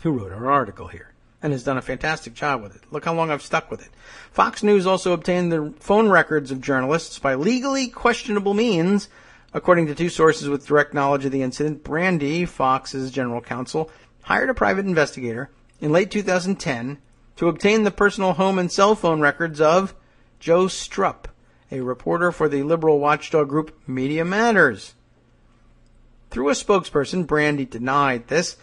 who wrote our article here and has done a fantastic job with it. Look how long I've stuck with it. Fox News also obtained the phone records of journalists by legally questionable means. According to two sources with direct knowledge of the incident, Brandy, Fox's general counsel, hired a private investigator in late 2010 to obtain the personal home and cell phone records of Joe Strupp, a reporter for the liberal watchdog group Media Matters. Through a spokesperson, Brandy denied this.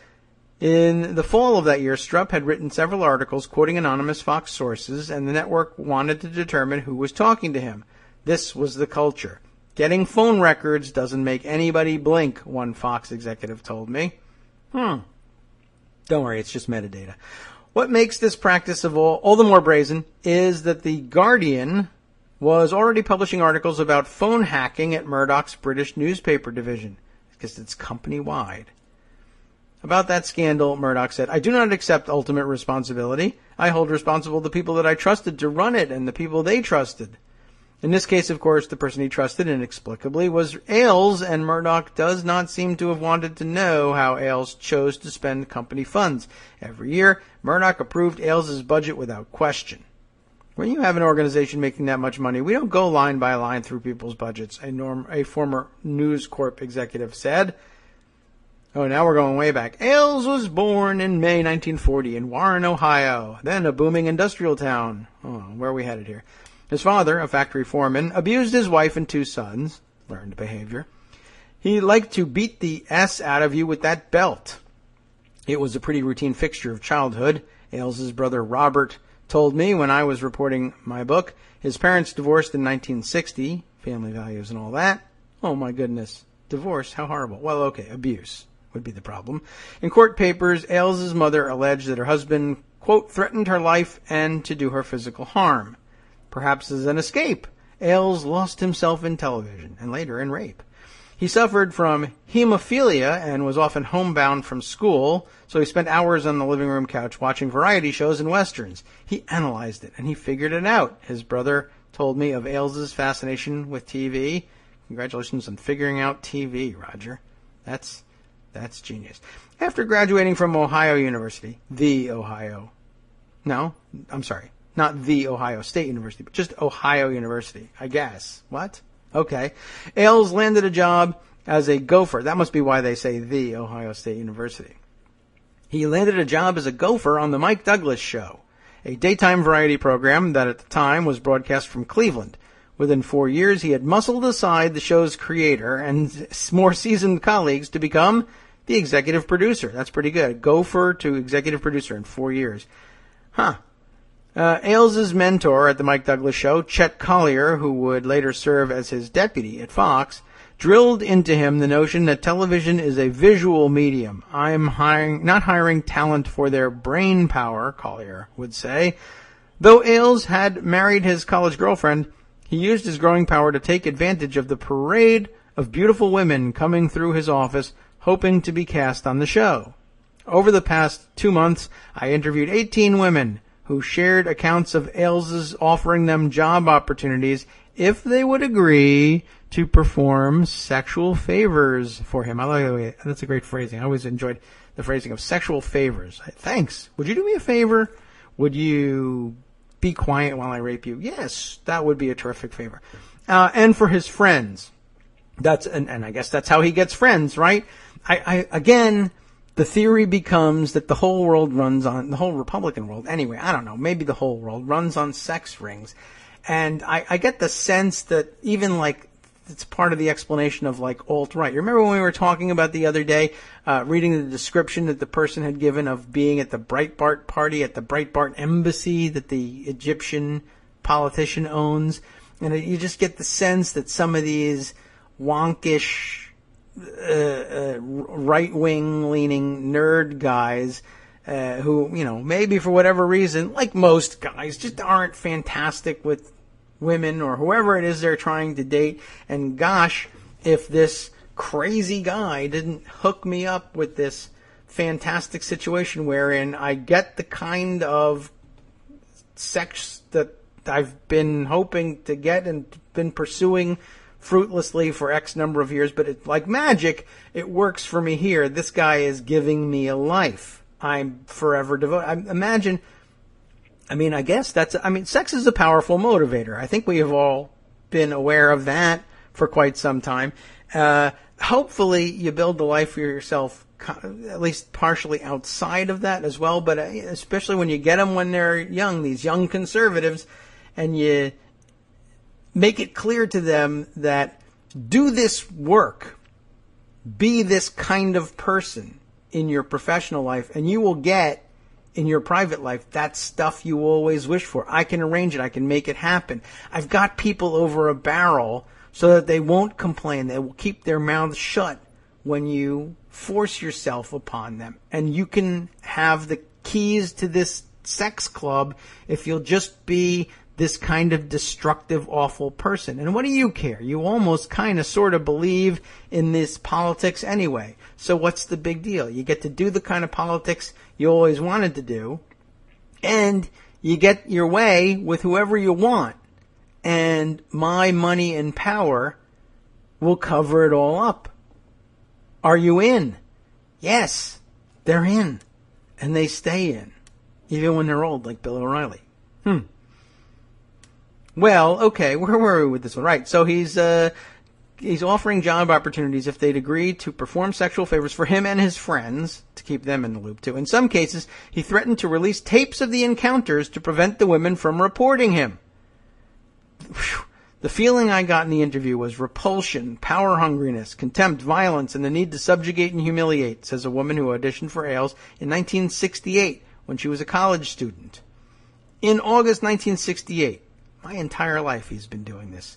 In the fall of that year, Strupp had written several articles quoting anonymous Fox sources, and the network wanted to determine who was talking to him. This was the culture. Getting phone records doesn't make anybody blink, one Fox executive told me. Don't worry, it's just metadata. What makes this practice of all the more brazen is that The Guardian was already publishing articles about phone hacking at Murdoch's British newspaper division, because it's company-wide. About that scandal, Murdoch said, "I do not accept ultimate responsibility. I hold responsible the people that I trusted to run it and the people they trusted." In this case, of course, the person he trusted inexplicably was Ailes, and Murdoch does not seem to have wanted to know how Ailes chose to spend company funds. Every year, Murdoch approved Ailes' budget without question. When you have an organization making that much money, we don't go line by line through people's budgets, a former News Corp executive said. Oh, now we're going way back. Ailes was born in May 1940 in Warren, Ohio, then a booming industrial town. Oh, where are we headed here? His father, a factory foreman, abused his wife and 2 sons. Learned behavior. He liked to beat the S out of you with that belt. It was a pretty routine fixture of childhood. Ailes' brother Robert told me when I was reporting my book. His parents divorced in 1960. Family values and all that. Oh my goodness. Divorce? How horrible. Well, okay, abuse would be the problem. In court papers, Ailes' mother alleged that her husband, quote, threatened her life and to do her physical harm. Perhaps as an escape, Ailes lost himself in television and later in rape. He suffered from hemophilia and was often homebound from school, so he spent hours on the living room couch watching variety shows and westerns. He analyzed it and he figured it out. His brother told me of Ailes' fascination with TV. Congratulations on figuring out TV, Roger. That's genius. After graduating from Ohio University, not the Ohio State University, but just Ohio University, I guess. What? Okay. Ailes landed a job as a gopher. That must be why they say the Ohio State University. He landed a job as a gopher on the Mike Douglas Show, a daytime variety program that at the time was broadcast from Cleveland. Within 4 years, he had muscled aside the show's creator and more seasoned colleagues to become the executive producer. That's pretty good. Gopher to executive producer in 4 years. Huh. Ailes' mentor at the Mike Douglas Show, Chet Collier, who would later serve as his deputy at Fox, drilled into him the notion that television is a visual medium. I'm not hiring talent for their brain power, Collier would say. Though Ailes had married his college girlfriend, he used his growing power to take advantage of the parade of beautiful women coming through his office, hoping to be cast on the show. Over the past 2 months, I interviewed 18 women who shared accounts of Ailes' offering them job opportunities if they would agree to perform sexual favors for him. I like the way, that's a great phrasing. I always enjoyed the phrasing of sexual favors. Thanks. Would you do me a favor? Would you be quiet while I rape you? Yes, that would be a terrific favor. And for his friends. And I guess that's how he gets friends, right? Again, the theory becomes that the whole Republican world, anyway, I don't know, maybe the whole world runs on sex rings. And I get the sense that even like it's part of the explanation of like alt-right. You remember when we were talking about the other day, reading the description that the person had given of being at the Breitbart party at the Breitbart embassy that the Egyptian politician owns? And you just get the sense that some of these wonkish right-wing leaning nerd guys who, maybe for whatever reason, like most guys, just aren't fantastic with women or whoever it is they're trying to date. And gosh, if this crazy guy didn't hook me up with this fantastic situation wherein I get the kind of sex that I've been hoping to get and been pursuing fruitlessly for X number of years, but it's like magic. It works for me here. This guy is giving me a life. I'm forever devoted. Sex is a powerful motivator. I think we have all been aware of that for quite some time. Hopefully you build the life for yourself, at least partially outside of that as well, but especially when you get them when they're young, these young conservatives, and you make it clear to them that do this work, be this kind of person in your professional life, and you will get in your private life that stuff you always wish for. I can arrange it. I can make it happen. I've got people over a barrel so that they won't complain. They will keep their mouths shut when you force yourself upon them. And you can have the keys to this sex club if you'll just be this kind of destructive, awful person. And what do you care? You almost kind of sort of believe in this politics anyway. So what's the big deal? You get to do the kind of politics you always wanted to do, and you get your way with whoever you want. And my money and power will cover it all up. Are you in? Yes, they're in. And they stay in. Even when they're old, like Bill O'Reilly. Well, okay, where were we with this one? Right, so he's offering job opportunities if they'd agree to perform sexual favors for him and his friends, to keep them in the loop too. In some cases, he threatened to release tapes of the encounters to prevent the women from reporting him. Whew. The feeling I got in the interview was repulsion, power hungriness, contempt, violence, and the need to subjugate and humiliate, says a woman who auditioned for Ailes in 1968 when she was a college student. In August 1968, my entire life he's been doing this.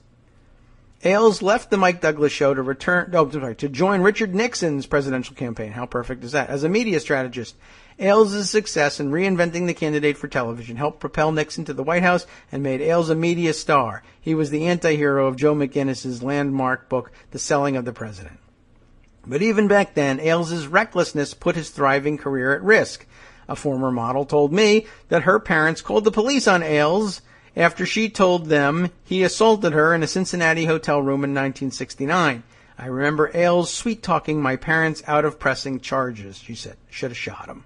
Ailes left the Mike Douglas show to join Richard Nixon's presidential campaign. How perfect is that? As a media strategist, Ailes' success in reinventing the candidate for television helped propel Nixon to the White House and made Ailes a media star. He was the anti-hero of Joe McGinnis's landmark book, The Selling of the President. But even back then, Ailes' recklessness put his thriving career at risk. A former model told me that her parents called the police on Ailes after she told them he assaulted her in a Cincinnati hotel room in 1969. I remember Ailes sweet-talking my parents out of pressing charges, she said. Should have shot him.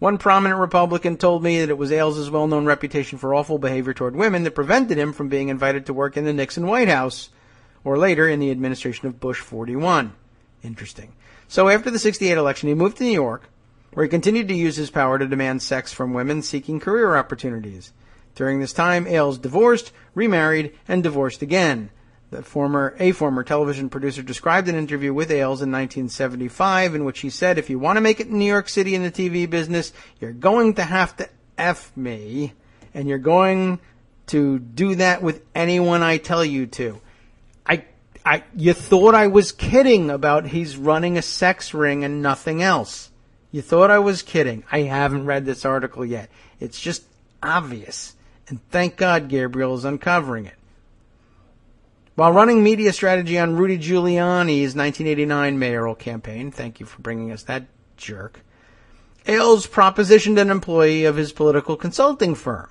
One prominent Republican told me that it was Ailes' well-known reputation for awful behavior toward women that prevented him from being invited to work in the Nixon White House, or later in the administration of Bush 41. Interesting. So after the 68 election, he moved to New York, where he continued to use his power to demand sex from women seeking career opportunities. During this time, Ailes divorced, remarried, and divorced again. A former television producer described an interview with Ailes in 1975 in which he said, if you want to make it in New York City in the TV business, you're going to have to F me, and you're going to do that with anyone I tell you to. You thought I was kidding about he's running a sex ring and nothing else. You thought I was kidding. I haven't read this article yet. It's just obvious. And thank God Gabriel is uncovering it. While running media strategy on Rudy Giuliani's 1989 mayoral campaign, thank you for bringing us that jerk, Ailes propositioned an employee of his political consulting firm.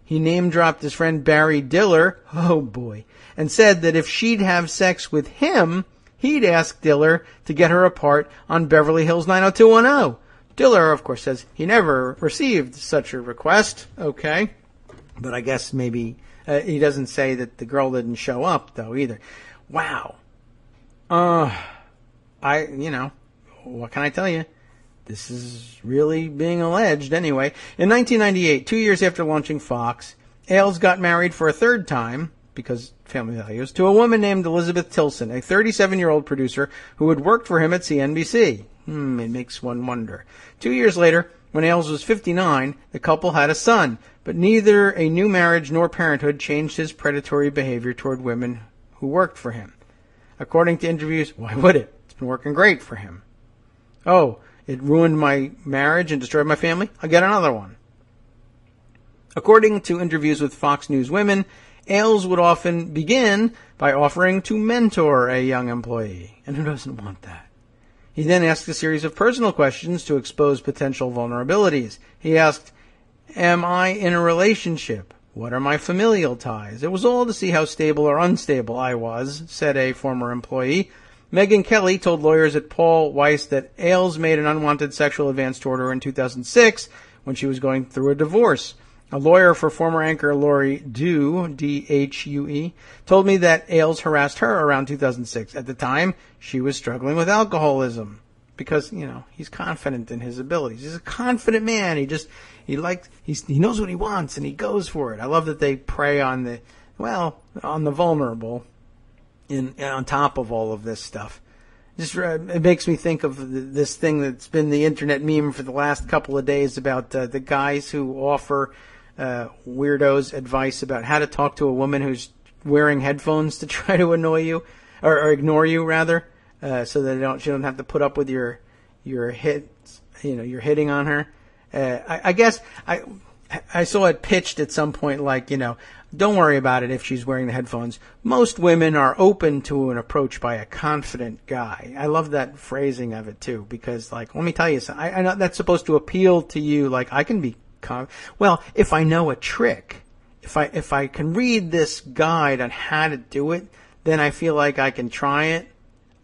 He name-dropped his friend Barry Diller, oh boy, and said that if she'd have sex with him, he'd ask Diller to get her a part on Beverly Hills 90210. Diller, of course, says he never received such a request. Okay. But I guess maybe he doesn't say that the girl didn't show up, though, either. Wow. What can I tell you? This is really being alleged anyway. In 1998, 2 years after launching Fox, Ailes got married for a third time, because family values, to a woman named Elizabeth Tilson, a 37-year-old producer who had worked for him at CNBC. It makes one wonder. 2 years later, when Ailes was 59, the couple had a son, but neither a new marriage nor parenthood changed his predatory behavior toward women who worked for him. According to interviews, why would it? It's been working great for him. Oh, it ruined my marriage and destroyed my family? I'll get another one. According to interviews with Fox News women, Ailes would often begin by offering to mentor a young employee. And who doesn't want that? He then asked a series of personal questions to expose potential vulnerabilities. He asked, am I in a relationship? What are my familial ties? It was all to see how stable or unstable I was, said a former employee. Megyn Kelly told lawyers at Paul Weiss that Ailes made an unwanted sexual advance toward her in 2006 when she was going through a divorce. A lawyer for former anchor Lori Due, D-H-U-E, told me that Ailes harassed her around 2006. At the time, she was struggling with alcoholism because, he's confident in his abilities. He's a confident man. He knows what he wants and he goes for it. I love that they prey on the vulnerable on top of all of this stuff. It makes me think of this thing that's been the internet meme for the last couple of days about the guys who offer weirdos advice about how to talk to a woman who's wearing headphones to try to annoy you, or ignore you rather, so that she don't have to put up with your hits, you're hitting on her. I guess I saw it pitched at some point like, don't worry about it if she's wearing the headphones. Most women are open to an approach by a confident guy. I love that phrasing of it too, because let me tell you something. I know that's supposed to appeal to you. Like, I can be well, if I know a trick, if I can read this guide on how to do it, then I feel like I can try it.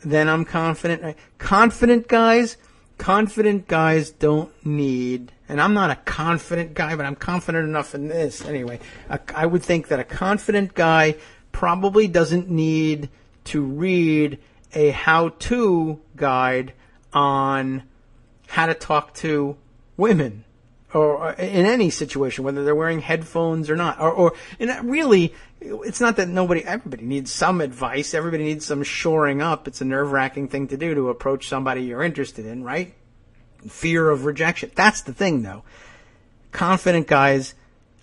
Then I'm confident. Confident guys don't need, and I'm not a confident guy, but I'm confident enough in this. Anyway, I would think that a confident guy probably doesn't need to read a how-to guide on how to talk to women, or in any situation, whether they're wearing headphones or not. And really, it's not that everybody needs some advice. Everybody needs some shoring up. It's a nerve-wracking thing to do to approach somebody you're interested in, right? Fear of rejection. That's the thing, though. Confident guys,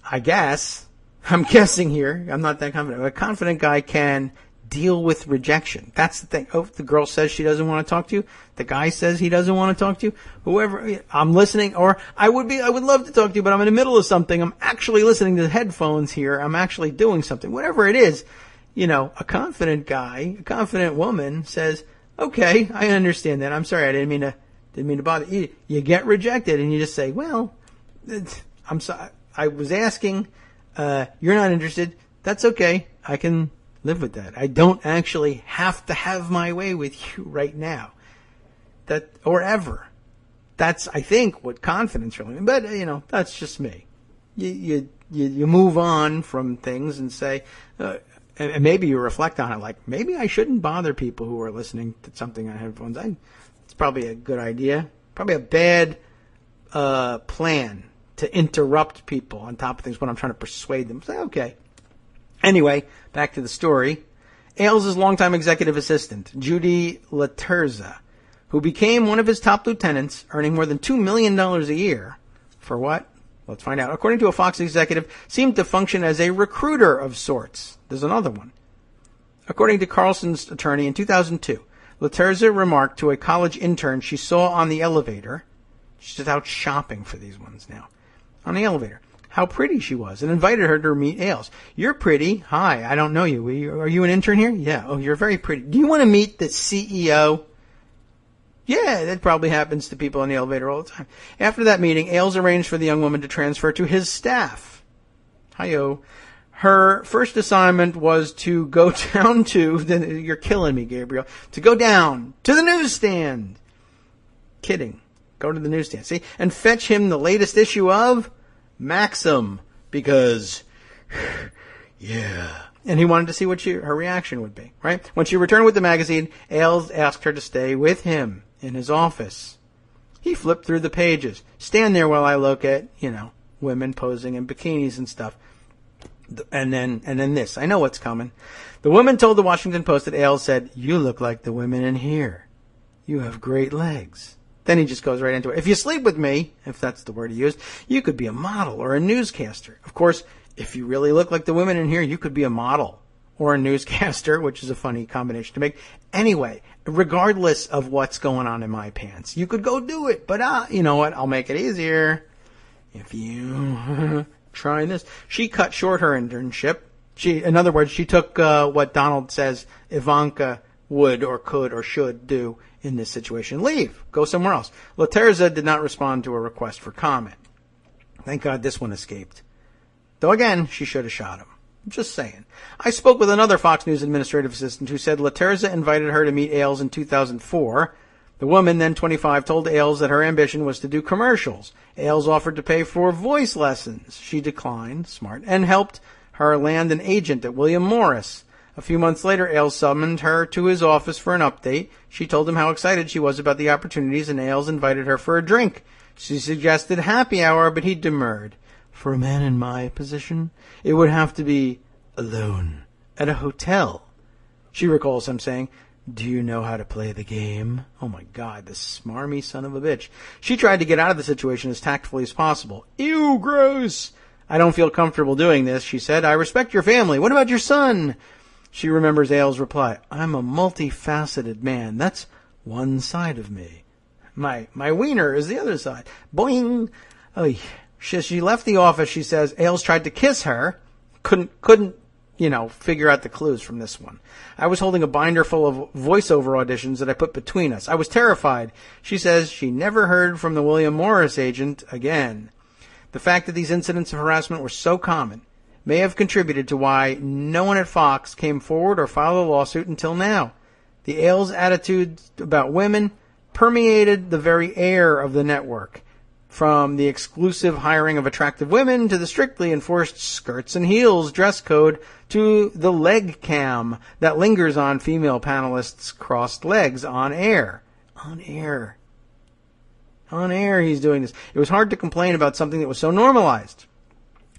I'm guessing here, I'm not that confident, but a confident guy can deal with rejection. That's the thing. Oh, the girl says she doesn't want to talk to you. The guy says he doesn't want to talk to you. Whoever, I'm listening, or I would love to talk to you, but I'm in the middle of something. I'm actually listening to the headphones here. I'm actually doing something. Whatever it is, a confident guy, a confident woman says, okay, I understand that. I'm sorry, I didn't mean to bother you. You get rejected, and you just say, well, I'm sorry. I was asking. You're not interested. That's okay. I can live with that. I don't actually have to have my way with you right now. Or ever. That's, I think, what confidence really means. But, that's just me. You move on from things and say, and maybe you reflect on it like, maybe I shouldn't bother people who are listening to something on headphones. It's probably a good idea. Probably a bad plan to interrupt people on top of things when I'm trying to persuade them. Say, okay. Anyway, back to the story. Ailes' longtime executive assistant, Judy Laterza, who became one of his top lieutenants, earning more than $2 million a year. For what? Let's find out. According to a Fox executive, seemed to function as a recruiter of sorts. There's another one. According to Carlson's attorney, in 2002, Laterza remarked to a college intern she saw on the elevator. She's out shopping for these ones now. On the elevator. How pretty she was, and invited her to meet Ailes. You're pretty. Hi, I don't know you. Are you an intern here? Yeah. Oh, you're very pretty. Do you want to meet the CEO? Yeah, that probably happens to people in the elevator all the time. After that meeting, Ailes arranged for the young woman to transfer to his staff. Hi-yo. Her first assignment was to go down to, you're killing me, Gabriel, to go down to the newsstand. Kidding. Go to the newsstand, see? And fetch him the latest issue of Maxim, because, yeah. And he wanted to see what her reaction would be, right? When she returned with the magazine, Ailes asked her to stay with him in his office. He flipped through the pages. Stand there while I look at, women posing in bikinis and stuff. And then this. I know what's coming. The woman told the Washington Post that Ailes said, "You look like the women in here. You have great legs." Then he just goes right into it. If you sleep with me, if that's the word he used, you could be a model or a newscaster. Of course, if you really look like the women in here, you could be a model or a newscaster, which is a funny combination to make. Anyway, regardless of what's going on in my pants, you could go do it. But you know what? I'll make it easier. If you try this. She cut short her internship. In other words, she took what Donald says Ivanka would or could or should do in this situation. Leave. Go somewhere else. Laterza did not respond to a request for comment. Thank God this one escaped. Though again, she should have shot him. I'm just saying. I spoke with another Fox News administrative assistant who said Laterza invited her to meet Ailes in 2004. The woman, then 25, told Ailes that her ambition was to do commercials. Ailes offered to pay for voice lessons. She declined, smart, and helped her land an agent at William Morris. A few months later, Ailes summoned her to his office for an update. She told him how excited she was about the opportunities, and Ailes invited her for a drink. She suggested happy hour, but he demurred. For a man in my position, it would have to be alone at a hotel. She recalls him saying, "Do you know how to play the game?" Oh my God, the smarmy son of a bitch. She tried to get out of the situation as tactfully as possible. Ew, gross! I don't feel comfortable doing this, she said. I respect your family. What about your son? She remembers Ailes' reply. I'm a multifaceted man. That's one side of me. My wiener is the other side. Boing. Oh, she left the office, she says. Ailes tried to kiss her. Couldn't, figure out the clues from this one. I was holding a binder full of voiceover auditions that I put between us. I was terrified. She says she never heard from the William Morris agent again. The fact that these incidents of harassment were so common may have contributed to why no one at Fox came forward or filed a lawsuit until now. The Ailes attitudes about women permeated the very air of the network, from the exclusive hiring of attractive women to the strictly enforced skirts and heels dress code to the leg cam that lingers on female panelists' crossed legs on air. On air. On air he's doing this. It was hard to complain about something that was so normalized.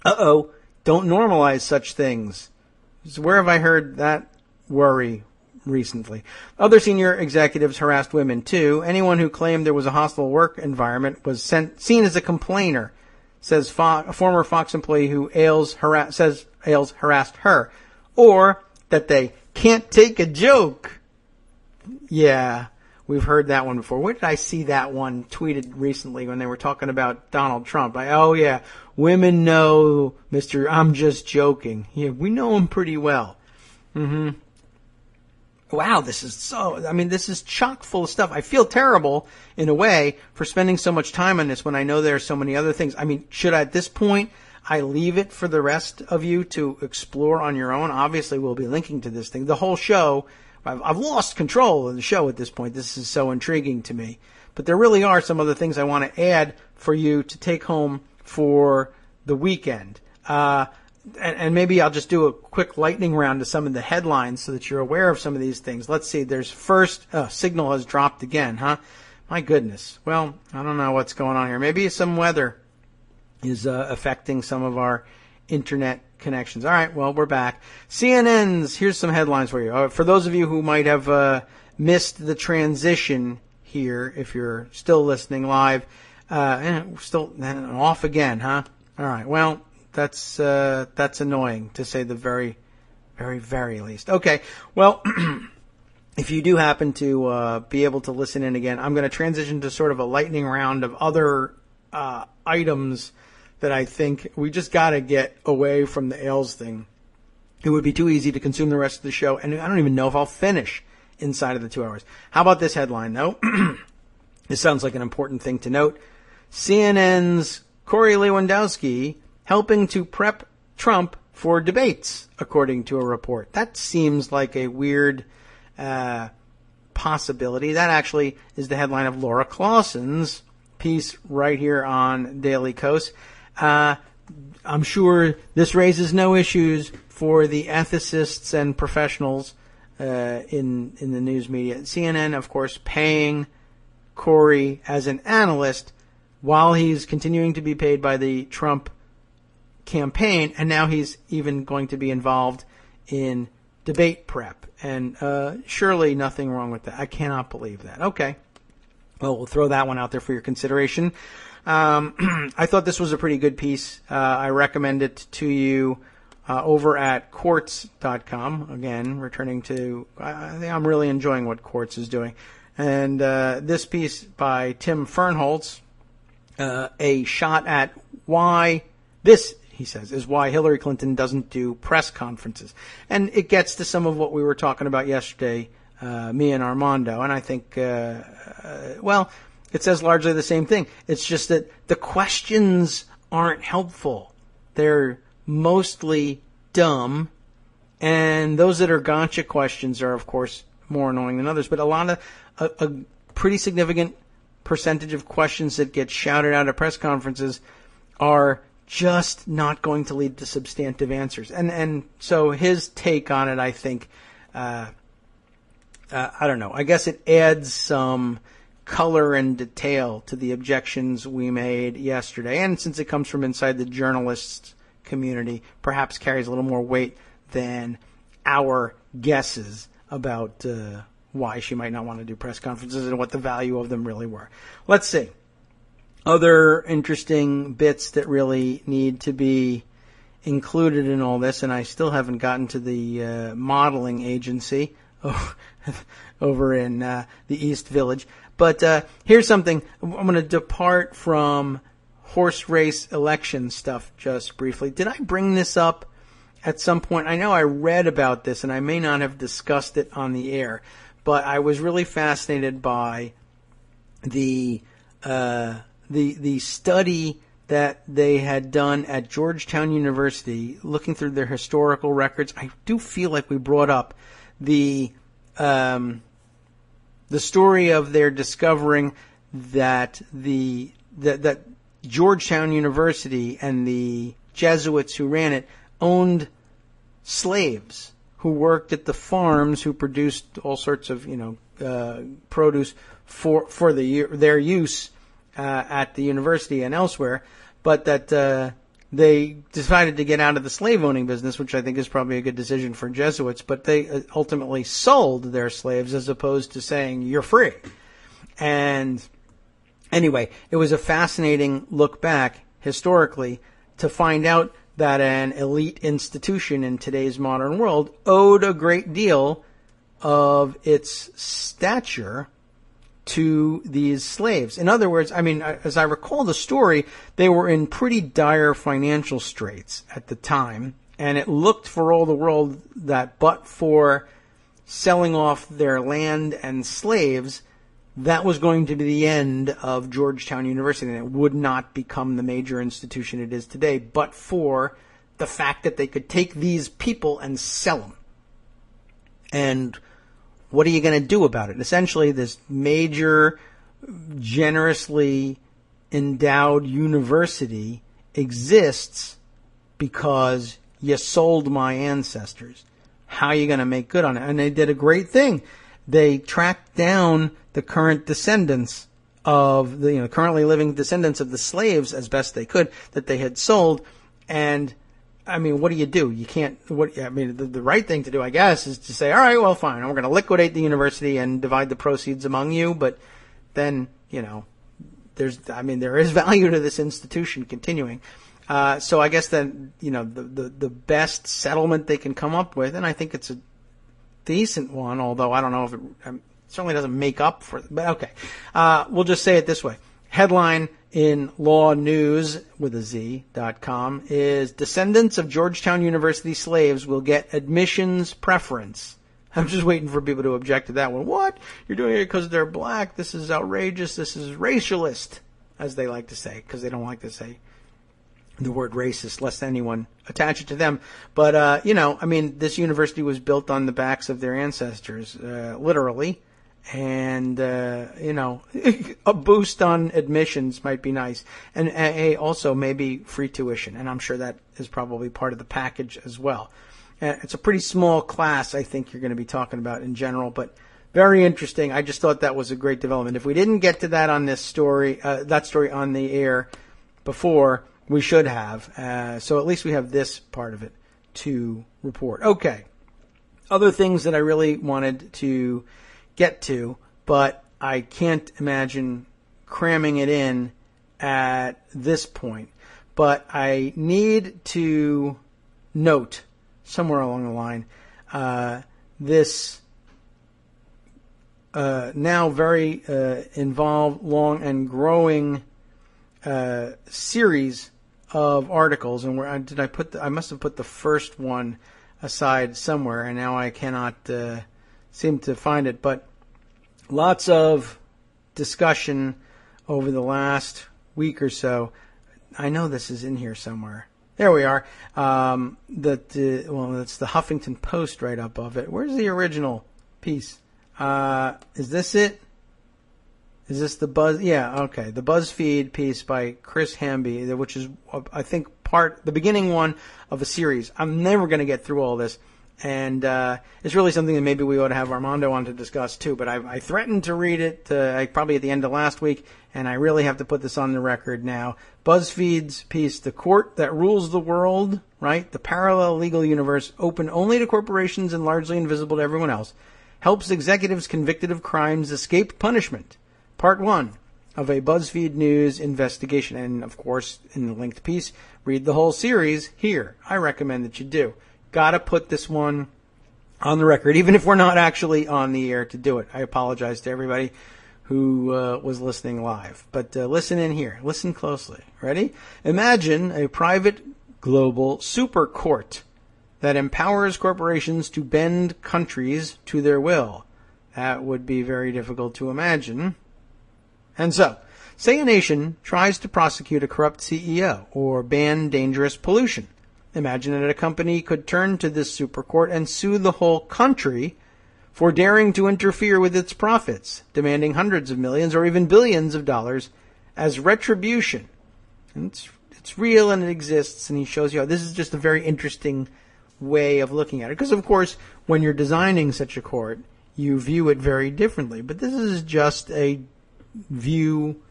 Uh-oh. Don't normalize such things. So where have I heard that worry recently? Other senior executives harassed women too. Anyone who claimed there was a hostile work environment was seen as a complainer, says a former Fox employee who says Ailes harassed her. Or that they can't take a joke. Yeah, we've heard that one before. Where did I see that one tweeted recently when they were talking about Donald Trump? Women know Mr. I'm just joking. Yeah, we know him pretty well. Mm-hmm. Wow, this is chock full of stuff. I feel terrible, in a way, for spending so much time on this when I know there are so many other things. Should I, at this point, I leave it for the rest of you to explore on your own? Obviously, we'll be linking to this thing. The whole show, I've lost control of the show at this point. This is so intriguing to me. But there really are some other things I want to add for you to take home for the weekend. And maybe I'll just do a quick lightning round to some of the headlines so that you're aware of some of these things. Let's see. There's first, signal has dropped again, huh? My goodness. Well, I don't know what's going on here. Maybe some weather is affecting some of our internet connections. All right, well, we're back. CNN's, here's some headlines for you. For those of you who might have missed the transition here, if you're still listening live, still off again, huh? All right, well, that's annoying, to say the very, very, very least. Okay, well, if you do happen to be able to listen in again, I'm going to transition to sort of a lightning round of other items that I think we just got to get away from the Ailes thing. It would be too easy to consume the rest of the show, and I don't even know if I'll finish inside of the 2 hours. How about this headline, though? This sounds like an important thing to note. CNN's Corey Lewandowski helping to prep Trump for debates, according to a report. That seems like a weird possibility. That actually is the headline of Laura Clausen's piece right here on Daily Kos. I'm sure this raises no issues for the ethicists and professionals in the news media. CNN, of course, paying Corey as an analyst while he's continuing to be paid by the Trump campaign, and now he's even going to be involved in debate prep. And surely nothing wrong with that. I cannot believe that. Okay. Well, we'll throw that one out there for your consideration. I thought this was a pretty good piece. I recommend it to you over at Quartz.com. Again, returning to, I think I'm really enjoying what Quartz is doing. And this piece by Tim Fernholz, a shot at why this, he says, is why Hillary Clinton doesn't do press conferences. And it gets to some of what we were talking about yesterday, me and Armando. And I think, it says largely the same thing. It's just that the questions aren't helpful. They're mostly dumb. And those that are gotcha questions are, of course, more annoying than others. But a lot of, a pretty significant percentage of questions that get shouted out at press conferences are just not going to lead to substantive answers. And so his take on it, I think, I don't know. I guess it adds some color and detail to the objections we made yesterday. And since it comes from inside the journalists community, perhaps carries a little more weight than our guesses about why she might not want to do press conferences and what the value of them really were. Let's see. other interesting bits that really need to be included in all this, and I still haven't gotten to the modeling agency over in the East Village. But here's something. I'm going to depart from horse race election stuff just briefly. Did I bring this up at some point? I know I read about this, and I may not have discussed it on the air, but I was really fascinated by the study that they had done at Georgetown University, looking through their historical records. I do feel like we brought up the story of their discovering that that Georgetown University and the Jesuits who ran it owned slaves who worked at the farms, who produced all sorts of produce for their use at the university and elsewhere, but that they decided to get out of the slave owning business, which I think is probably a good decision for Jesuits, but they ultimately sold their slaves as opposed to saying, you're free. And anyway, it was a fascinating look back historically to find out that an elite institution in today's modern world owed a great deal of its stature to these slaves. In other words, I mean, as I recall the story, they were in pretty dire financial straits at the time, and it looked for all the world that but for selling off their land and slaves, that was going to be the end of Georgetown University, and it would not become the major institution it is today, but for the fact that they could take these people and sell them. And what are you going to do about it? Essentially, this major, generously endowed university exists because you sold my ancestors. How are you going to make good on it? And they did a great thing. They tracked down the current descendants of the currently living descendants of the slaves as best they could that they had sold. And I mean, what do? You can't. The right thing to do, I guess, is to say, all right, well, fine, we're going to liquidate the university and divide the proceeds among you. But then, there is value to this institution continuing. So I guess that, the best settlement they can come up with, and I think it's a decent one, although I don't know if it certainly doesn't make up for it. But okay, we'll just say it this way. Headline in Law News with a Z.com is descendants of Georgetown University slaves will get admissions preference. I'm just waiting for people to object to that one. What? You're doing it because they're black? This is outrageous. This is racialist, as they like to say, because they don't like to say the word racist lest anyone attach it to them. But, this university was built on the backs of their ancestors, literally. And, a boost on admissions might be nice. And also maybe free tuition. And I'm sure that is probably part of the package as well. It's a pretty small class, I think, you're going to be talking about in general, but very interesting. I just thought that was a great development. If we didn't get to that on this story, that story on the air before, we should have. So at least we have this part of it to report. Okay. Other things that I really wanted to get to, but I can't imagine cramming it in at this point. But I need to note somewhere along the line this now very involved, long, and growing series of articles. And where did I put? I must have put the first one aside somewhere, and now I cannot seem to find it, but lots of discussion over the last week or so. I know this is in here somewhere. There we are. It's the Huffington Post right up above it. Where's the original piece? Is this it? Is this the Buzz? Yeah, okay. The BuzzFeed piece by Chris Hamby, which is, I think, the beginning one of a series. I'm never going to get through all this. And it's really something that maybe we ought to have Armando on to discuss too. But I threatened to read it probably at the end of last week, and I really have to put this on the record now. BuzzFeed's piece, "The Court That Rules the World," right? The parallel legal universe open only to corporations and largely invisible to everyone else, helps executives convicted of crimes escape punishment. Part 1. of a BuzzFeed News investigation. And, of course, in the linked piece, read the whole series here. I recommend that you do. Gotta put this one on the record, even if we're not actually on the air to do it. I apologize to everybody who was listening live. But listen in here. Listen closely. Ready? Imagine a private global super court that empowers corporations to bend countries to their will. That would be very difficult to imagine. And so, say a nation tries to prosecute a corrupt CEO or ban dangerous pollution. Imagine that a company could turn to this super court and sue the whole country for daring to interfere with its profits, demanding hundreds of millions or even billions of dollars as retribution. And it's real and it exists, and he shows you how this is just a very interesting way of looking at it. Because, of course, when you're designing such a court, you view it very differently. But this is just a view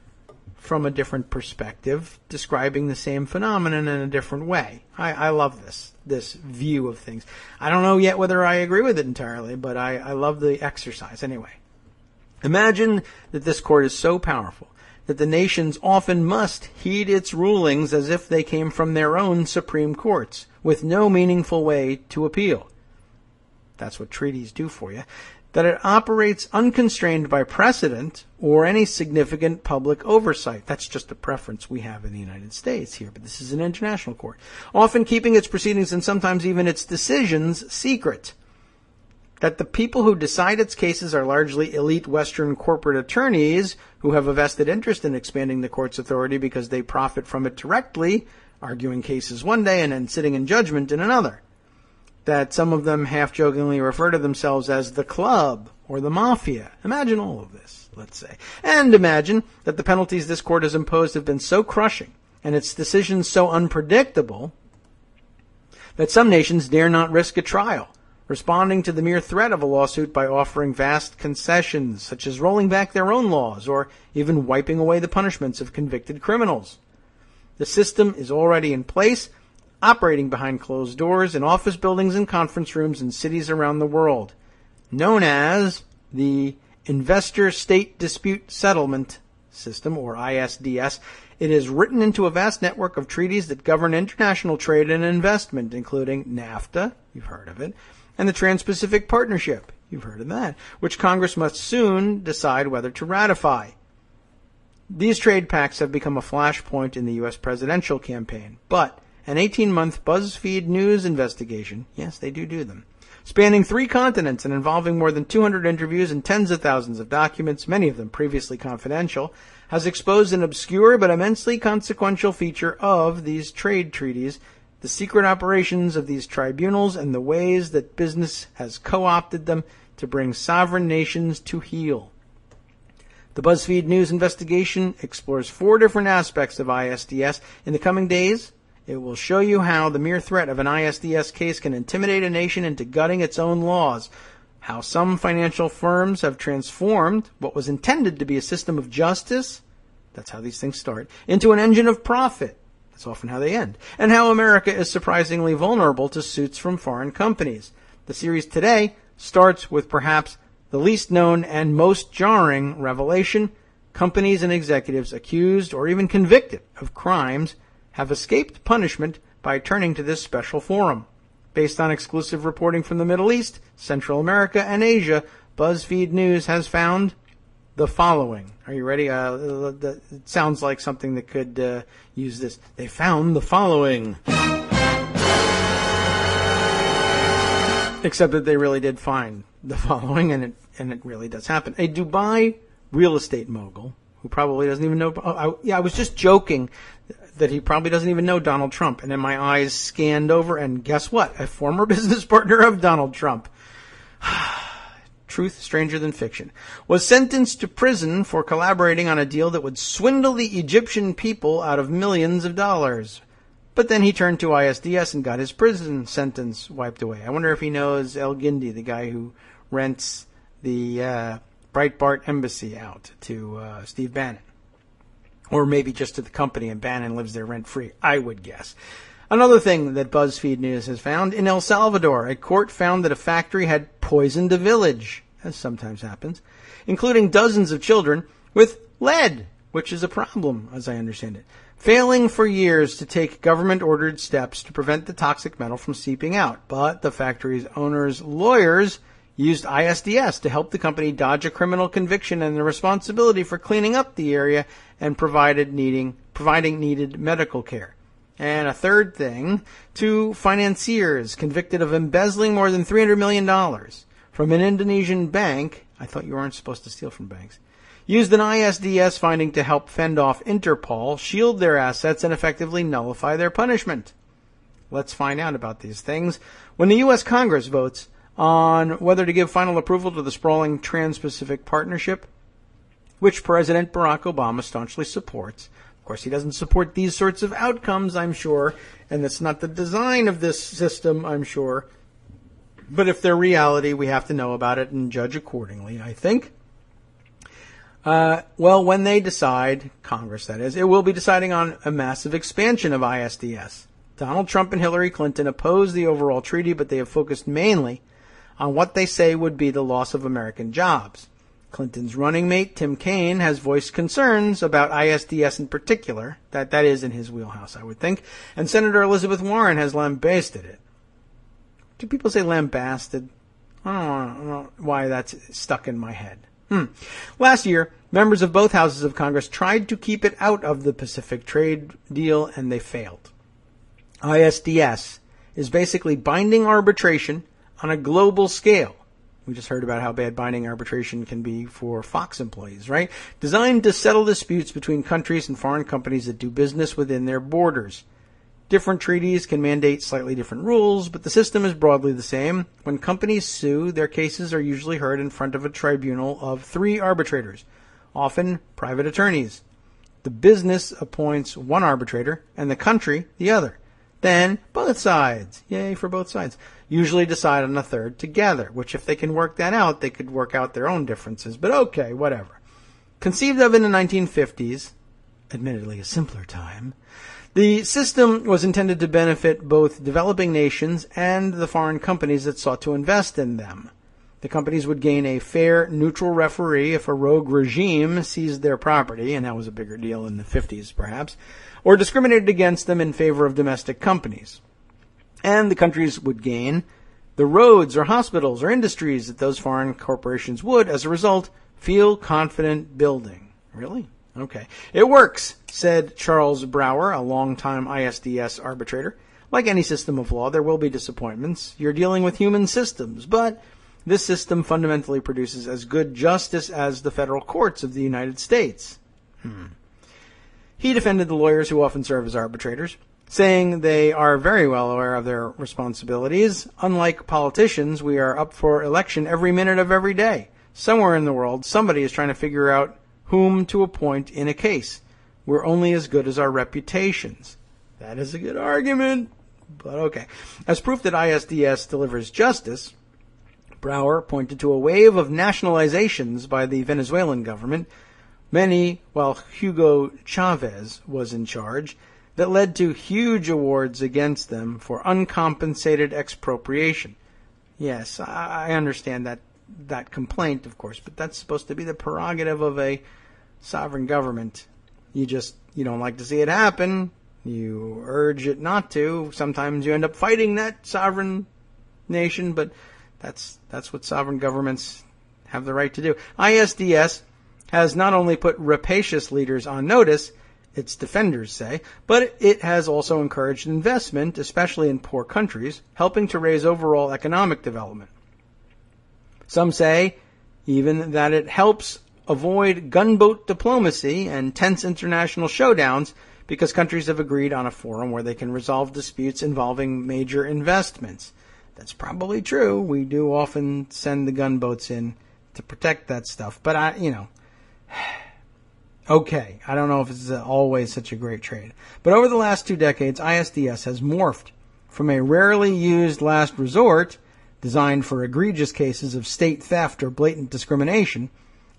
from a different perspective, describing the same phenomenon in a different way. I love this view of things. I don't know yet whether I agree with it entirely, but I love the exercise anyway. Imagine that this court is so powerful that the nations often must heed its rulings as if they came from their own supreme courts, with no meaningful way to appeal. That's what treaties do for you. That it operates unconstrained by precedent or any significant public oversight. That's just a preference we have in the United States here, but this is an international court. Often keeping its proceedings and sometimes even its decisions secret. That the people who decide its cases are largely elite Western corporate attorneys who have a vested interest in expanding the court's authority because they profit from it directly, arguing cases one day and then sitting in judgment in another. That some of them half-jokingly refer to themselves as the club or the mafia. Imagine all of this, let's say. And imagine that the penalties this court has imposed have been so crushing and its decisions so unpredictable that some nations dare not risk a trial, responding to the mere threat of a lawsuit by offering vast concessions, such as rolling back their own laws or even wiping away the punishments of convicted criminals. The system is already in place, operating behind closed doors in office buildings and conference rooms in cities around the world, known as the Investor State Dispute Settlement System, or ISDS. It is written into a vast network of treaties that govern international trade and investment, including NAFTA, you've heard of it, and the Trans-Pacific Partnership, you've heard of that, which Congress must soon decide whether to ratify. These trade pacts have become a flashpoint in the U.S. presidential campaign, but an 18-month BuzzFeed News investigation, yes, they do them, spanning 3 continents and involving more than 200 interviews and tens of thousands of documents, many of them previously confidential, has exposed an obscure but immensely consequential feature of these trade treaties, the secret operations of these tribunals, and the ways that business has co-opted them to bring sovereign nations to heel. The BuzzFeed News investigation explores 4 different aspects of ISDS. In the coming days, it will show you how the mere threat of an ISDS case can intimidate a nation into gutting its own laws, how some financial firms have transformed what was intended to be a system of justice, that's how these things start, into an engine of profit, that's often how they end, and how America is surprisingly vulnerable to suits from foreign companies. The series today starts with perhaps the least known and most jarring revelation: companies and executives accused or even convicted of crimes have escaped punishment by turning to this special forum. Based on exclusive reporting from the Middle East, Central America, and Asia, BuzzFeed News has found the following. Are you ready? It sounds like something that could use this. They found the following. Except that they really did find the following, and it really does happen. A Dubai real estate mogul who probably doesn't even know. I was just joking that he probably doesn't even know Donald Trump. And then my eyes scanned over, and guess what? A former business partner of Donald Trump. Truth stranger than fiction. Was sentenced to prison for collaborating on a deal that would swindle the Egyptian people out of millions of dollars. But then he turned to ISDS and got his prison sentence wiped away. I wonder if he knows El Gindi, the guy who rents the Breitbart embassy out to Steve Bannon. Or maybe just to the company, and Bannon lives there rent-free, I would guess. Another thing that BuzzFeed News has found: in El Salvador, a court found that a factory had poisoned a village, as sometimes happens, including dozens of children, with lead which is a problem, as I understand it. Failing for years to take government-ordered steps to prevent the toxic metal from seeping out. But the factory's owner's lawyers used ISDS to help the company dodge a criminal conviction and the responsibility for cleaning up the area and providing needed medical care. And a third thing, 2 financiers convicted of embezzling more than $300 million from an Indonesian bank. I thought you weren't supposed to steal from banks. Used an ISDS finding to help fend off Interpol, shield their assets, and effectively nullify their punishment. Let's find out about these things. When the U.S. Congress votes on whether to give final approval to the sprawling Trans-Pacific Partnership, which President Barack Obama staunchly supports. Of course, he doesn't support these sorts of outcomes, I'm sure, and that's not the design of this system, I'm sure. But if they're reality, we have to know about it and judge accordingly, I think. Well, when they decide, Congress that is, it will be deciding on a massive expansion of ISDS. Donald Trump and Hillary Clinton oppose the overall treaty, but they have focused mainly on what they say would be the loss of American jobs. Clinton's running mate, Tim Kaine, has voiced concerns about ISDS in particular. That is in his wheelhouse, I would think. And Senator Elizabeth Warren has lambasted it. Do people say lambasted? I don't know why that's stuck in my head. Last year, members of both houses of Congress tried to keep it out of the Pacific trade deal, and they failed. ISDS is basically binding arbitration on a global scale. We just heard about how bad binding arbitration can be for Fox employees, right? Designed to settle disputes between countries and foreign companies that do business within their borders. Different treaties can mandate slightly different rules, but the system is broadly the same. When companies sue, their cases are usually heard in front of a tribunal of 3 arbitrators, often private attorneys. The business appoints one arbitrator and the country the other. Then both sides, yay for both sides, usually decide on a third together, which if they can work that out, they could work out their own differences. But okay, whatever. Conceived of in the 1950s, admittedly a simpler time, the system was intended to benefit both developing nations and the foreign companies that sought to invest in them. The companies would gain a fair, neutral referee if a rogue regime seized their property, and that was a bigger deal in the 50s perhaps, or discriminated against them in favor of domestic companies. And the countries would gain the roads or hospitals or industries that those foreign corporations would, as a result, feel confident building. Really? Okay. It works, said Charles Brower, a longtime ISDS arbitrator. Like any system of law, there will be disappointments. You're dealing with human systems, but this system fundamentally produces as good justice as the federal courts of the United States. He defended the lawyers who often serve as arbitrators, saying they are very well aware of their responsibilities. Unlike politicians, we are up for election every minute of every day. Somewhere in the world, somebody is trying to figure out whom to appoint in a case. We're only as good as our reputations. That is a good argument, but okay. As proof that ISDS delivers justice, Brower pointed to a wave of nationalizations by the Venezuelan government, many while Hugo Chavez was in charge, that led to huge awards against them for uncompensated expropriation. Yes, I understand that complaint, of course, but that's supposed to be the prerogative of a sovereign government. You don't like to see it happen. You urge it not to. Sometimes you end up fighting that sovereign nation, but that's what sovereign governments have the right to do. ISDS has not only put rapacious leaders on notice, its defenders say, but it has also encouraged investment, especially in poor countries, helping to raise overall economic development. Some say even that it helps avoid gunboat diplomacy and tense international showdowns because countries have agreed on a forum where they can resolve disputes involving major investments. That's probably true. We do often send the gunboats in to protect that stuff. But okay, I don't know if it's always such a great trade. But over the last 2 decades, ISDS has morphed from a rarely used last resort designed for egregious cases of state theft or blatant discrimination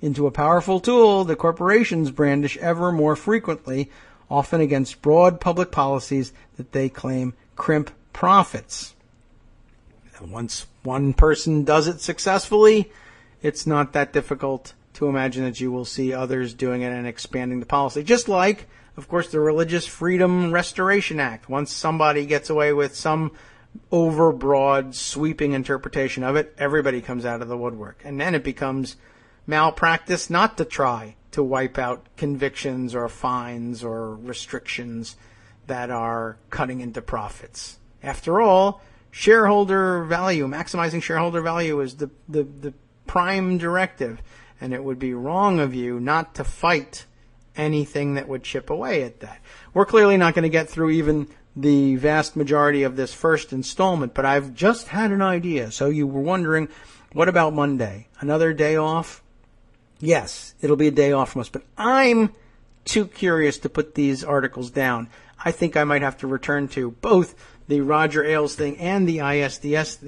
into a powerful tool that corporations brandish ever more frequently, often against broad public policies that they claim crimp profits. And once one person does it successfully, it's not that difficult to imagine that you will see others doing it and expanding the policy. Just like, of course, the Religious Freedom Restoration Act. Once somebody gets away with some overbroad, sweeping interpretation of it, everybody comes out of the woodwork. And then it becomes malpractice not to try to wipe out convictions or fines or restrictions that are cutting into profits. After all, shareholder value, maximizing shareholder value is the prime directive. And it would be wrong of you not to fight anything that would chip away at that. We're clearly not going to get through even the vast majority of this first installment, but I've just had an idea. So you were wondering, what about Monday? Another day off? Yes, it'll be a day off from us, but I'm too curious to put these articles down. I think I might have to return to both the Roger Ailes thing and the ISDS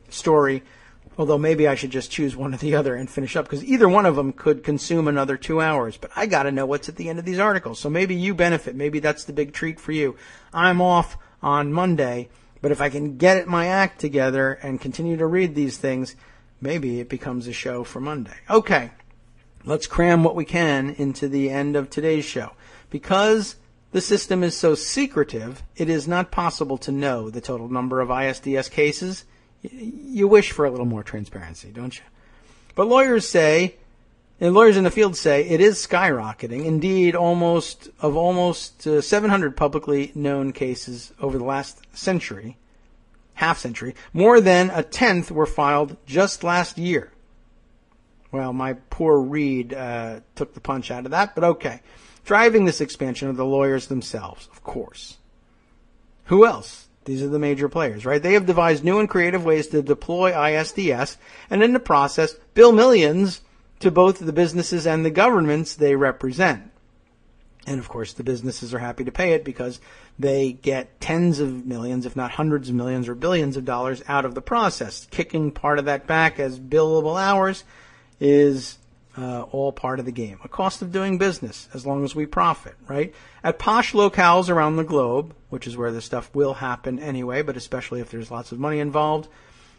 story, although maybe I should just choose one or the other and finish up, because either one of them could consume another 2 hours. But I got to know what's at the end of these articles. So maybe you benefit. Maybe that's the big treat for you. I'm off on Monday, but if I can get my act together and continue to read these things, maybe it becomes a show for Monday. Okay, let's cram what we can into the end of today's show. Because the system is so secretive, it is not possible to know the total number of ISDS cases. You wish for a little more transparency, don't you? But lawyers in the field say it is skyrocketing. Indeed, almost 700 publicly known cases over the last century, half century, more than a tenth were filed just last year. Well, my poor read took the punch out of that, but okay. Driving this expansion are the lawyers themselves, of course. Who else? These are the major players, right? They have devised new and creative ways to deploy ISDS and in the process bill millions to both the businesses and the governments they represent. And of course, the businesses are happy to pay it because they get tens of millions, if not hundreds of millions or billions of dollars out of the process. Kicking part of that back as billable hours is all part of the game. A cost of doing business, as long as we profit, right? At posh locales around the globe, which is where this stuff will happen anyway, but especially if there's lots of money involved,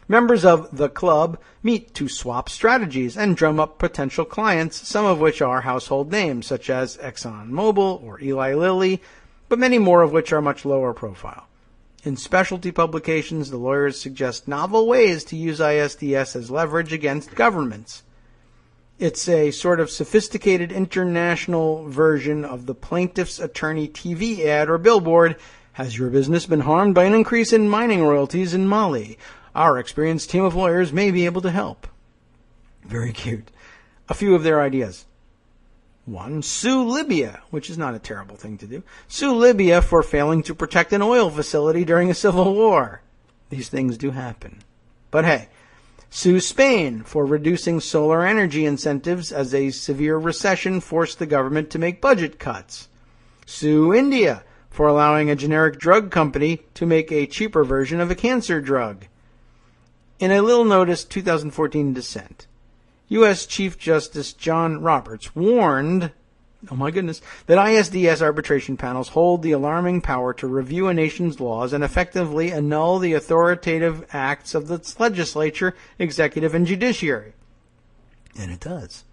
members of the club meet to swap strategies and drum up potential clients, some of which are household names, such as ExxonMobil or Eli Lilly, but many more of which are much lower profile. In specialty publications, the lawyers suggest novel ways to use ISDS as leverage against governments. It's a sort of sophisticated international version of the plaintiff's attorney TV ad or billboard. Has your business been harmed by an increase in mining royalties in Mali? Our experienced team of lawyers may be able to help. Very cute. A few of their ideas. 1. Sue Libya, which is not a terrible thing to do. Sue Libya for failing to protect an oil facility during a civil war. These things do happen. But hey, sue Spain for reducing solar energy incentives as a severe recession forced the government to make budget cuts. Sue India for allowing a generic drug company to make a cheaper version of a cancer drug. In a little noticed 2014 dissent, U.S. Chief Justice John Roberts warned, that ISDS arbitration panels hold the alarming power to review a nation's laws and effectively annul the authoritative acts of its legislature, executive, and judiciary. And it does.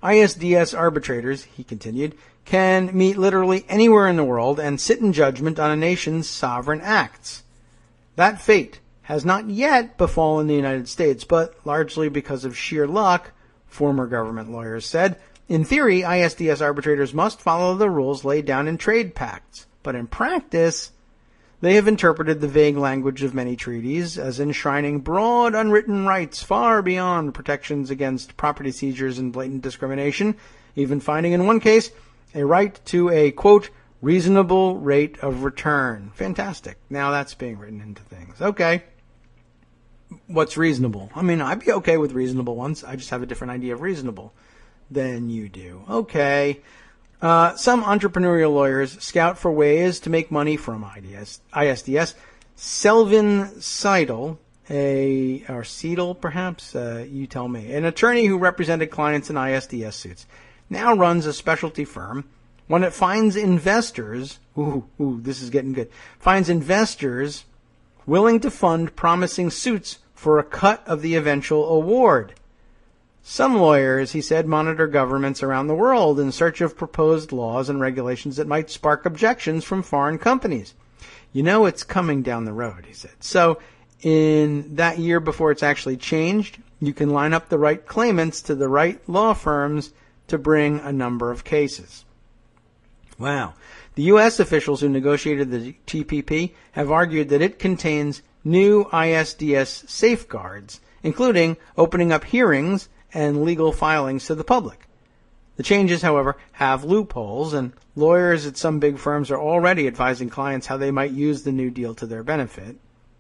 ISDS arbitrators, he continued, can meet literally anywhere in the world and sit in judgment on a nation's sovereign acts. That fate has not yet befallen the United States, but largely because of sheer luck, former government lawyers said. In theory, ISDS arbitrators must follow the rules laid down in trade pacts, but in practice, they have interpreted the vague language of many treaties as enshrining broad unwritten rights far beyond protections against property seizures and blatant discrimination, even finding in one case a right to a, quote, reasonable rate of return. Fantastic. Now that's being written into things. Okay. What's reasonable? I mean, I'd be okay with reasonable ones. I just have a different idea of reasonable than you do. Okay. Some entrepreneurial lawyers scout for ways to make money from ISDS. Selvin Seidel, or Seidel perhaps, you tell me, an attorney who represented clients in ISDS suits, now runs a specialty firm, one that finds investors, this is getting good, finds investors willing to fund promising suits for a cut of the eventual award. Some lawyers, he said, monitor governments around the world in search of proposed laws and regulations that might spark objections from foreign companies. You know it's coming down the road, he said. So in that year before it's actually changed, you can line up the right claimants to the right law firms to bring a number of cases. Wow. The U.S. officials who negotiated the TPP have argued that it contains new ISDS safeguards, including opening up hearings and legal filings to the public. The changes, however, have loopholes, and lawyers at some big firms are already advising clients how they might use the new deal to their benefit,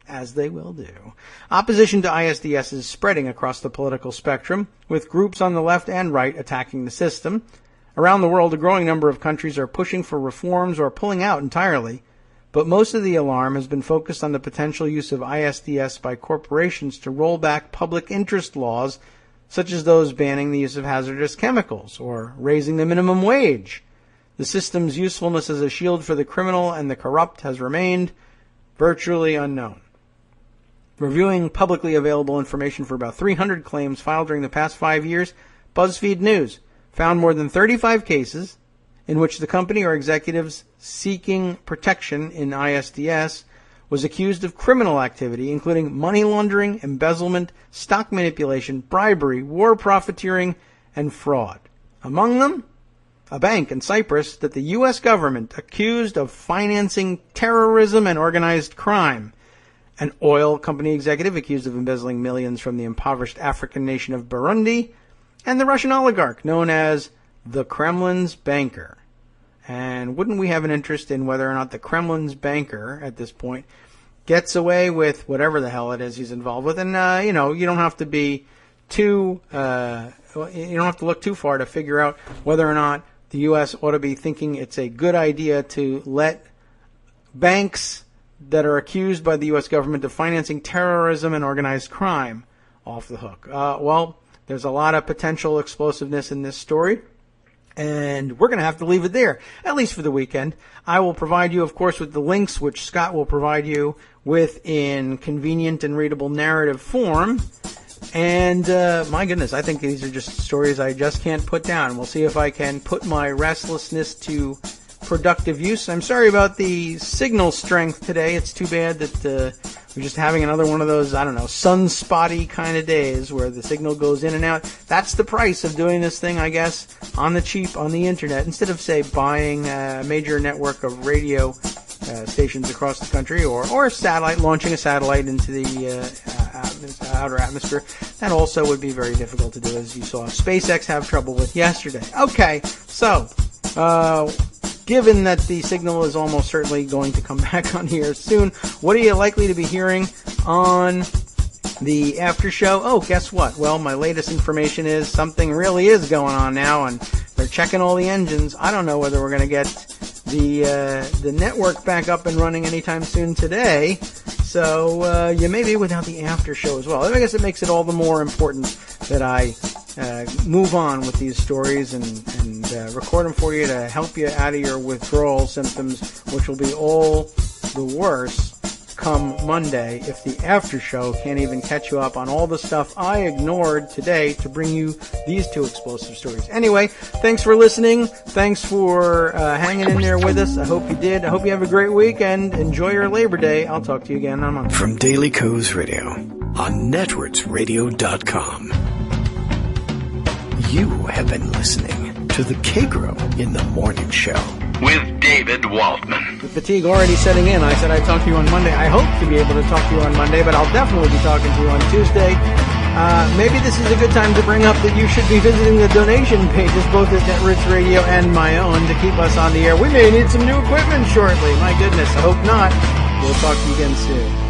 as they will do. Opposition to ISDS is spreading across the political spectrum, with groups on the left and right attacking the system. Around the world, a growing number of countries are pushing for reforms or pulling out entirely, but most of the alarm has been focused on the potential use of ISDS by corporations to roll back public interest laws, such as those banning the use of hazardous chemicals or raising the minimum wage. The system's usefulness as a shield for the criminal and the corrupt has remained virtually unknown. Reviewing publicly available information for about 300 claims filed during the past 5 years, BuzzFeed News found more than 35 cases in which the company or executives seeking protection in ISDS was accused of criminal activity, including money laundering, embezzlement, stock manipulation, bribery, war profiteering, and fraud. Among them, a bank in Cyprus that the U.S. government accused of financing terrorism and organized crime, an oil company executive accused of embezzling millions from the impoverished African nation of Burundi, and the Russian oligarch known as the Kremlin's banker. And wouldn't we have an interest in whether or not the Kremlin's banker, at this point, gets away with whatever the hell it is he's involved with? And, you don't have to be too, you don't have to look too far to figure out whether or not the U.S. ought to be thinking it's a good idea to let banks that are accused by the U.S. government of financing terrorism and organized crime off the hook. Well, there's a lot of potential explosiveness in this story, and we're going to have to leave it there, at least for the weekend. I will provide you, of course, with the links, which Scott will provide you with in convenient and readable narrative form. And, my goodness, I think these are just stories I just can't put down. We'll see if I can put my restlessness to productive use. I'm sorry about the signal strength today. It's too bad that we're just having another one of those, sunspotty kind of days where the signal goes in and out. That's the price of doing this thing, I guess, on the cheap, on the internet, instead of, say, buying a major network of radio stations across the country or satellite, launching a satellite into the outer atmosphere. That also would be very difficult to do, as you saw SpaceX have trouble with yesterday. Okay, so given that the signal is almost certainly going to come back on here soon, what are you likely to be hearing on the after show? Oh, guess what? Well, my latest information is something really is going on now, and they're checking all the engines. I don't know whether we're going to get the network back up and running anytime soon today, so you may be without the after show as well. I guess it makes it all the more important that I move on with these stories and record them for you to help you out of your withdrawal symptoms, which will be all the worse come Monday if the after show can't even catch you up on all the stuff I ignored today to bring you these two explosive stories. Anyway, thanks for listening. Thanks for hanging in there with us. I hope you did. I hope you have a great weekend. Enjoy your Labor Day. I'll talk to you again on Monday. From Daily Kos Radio on networksradio.com. You have been listening to the Kagro in the Morning Show with David Waldman. With fatigue already setting in, I said I'd talk to you on Monday. I hope to be able to talk to you on Monday, but I'll definitely be talking to you on Tuesday. Maybe this is a good time to bring up that you should be visiting the donation pages, both at Netroots Radio and my own, to keep us on the air. We may need some new equipment shortly. My goodness, I hope not. We'll talk to you again soon.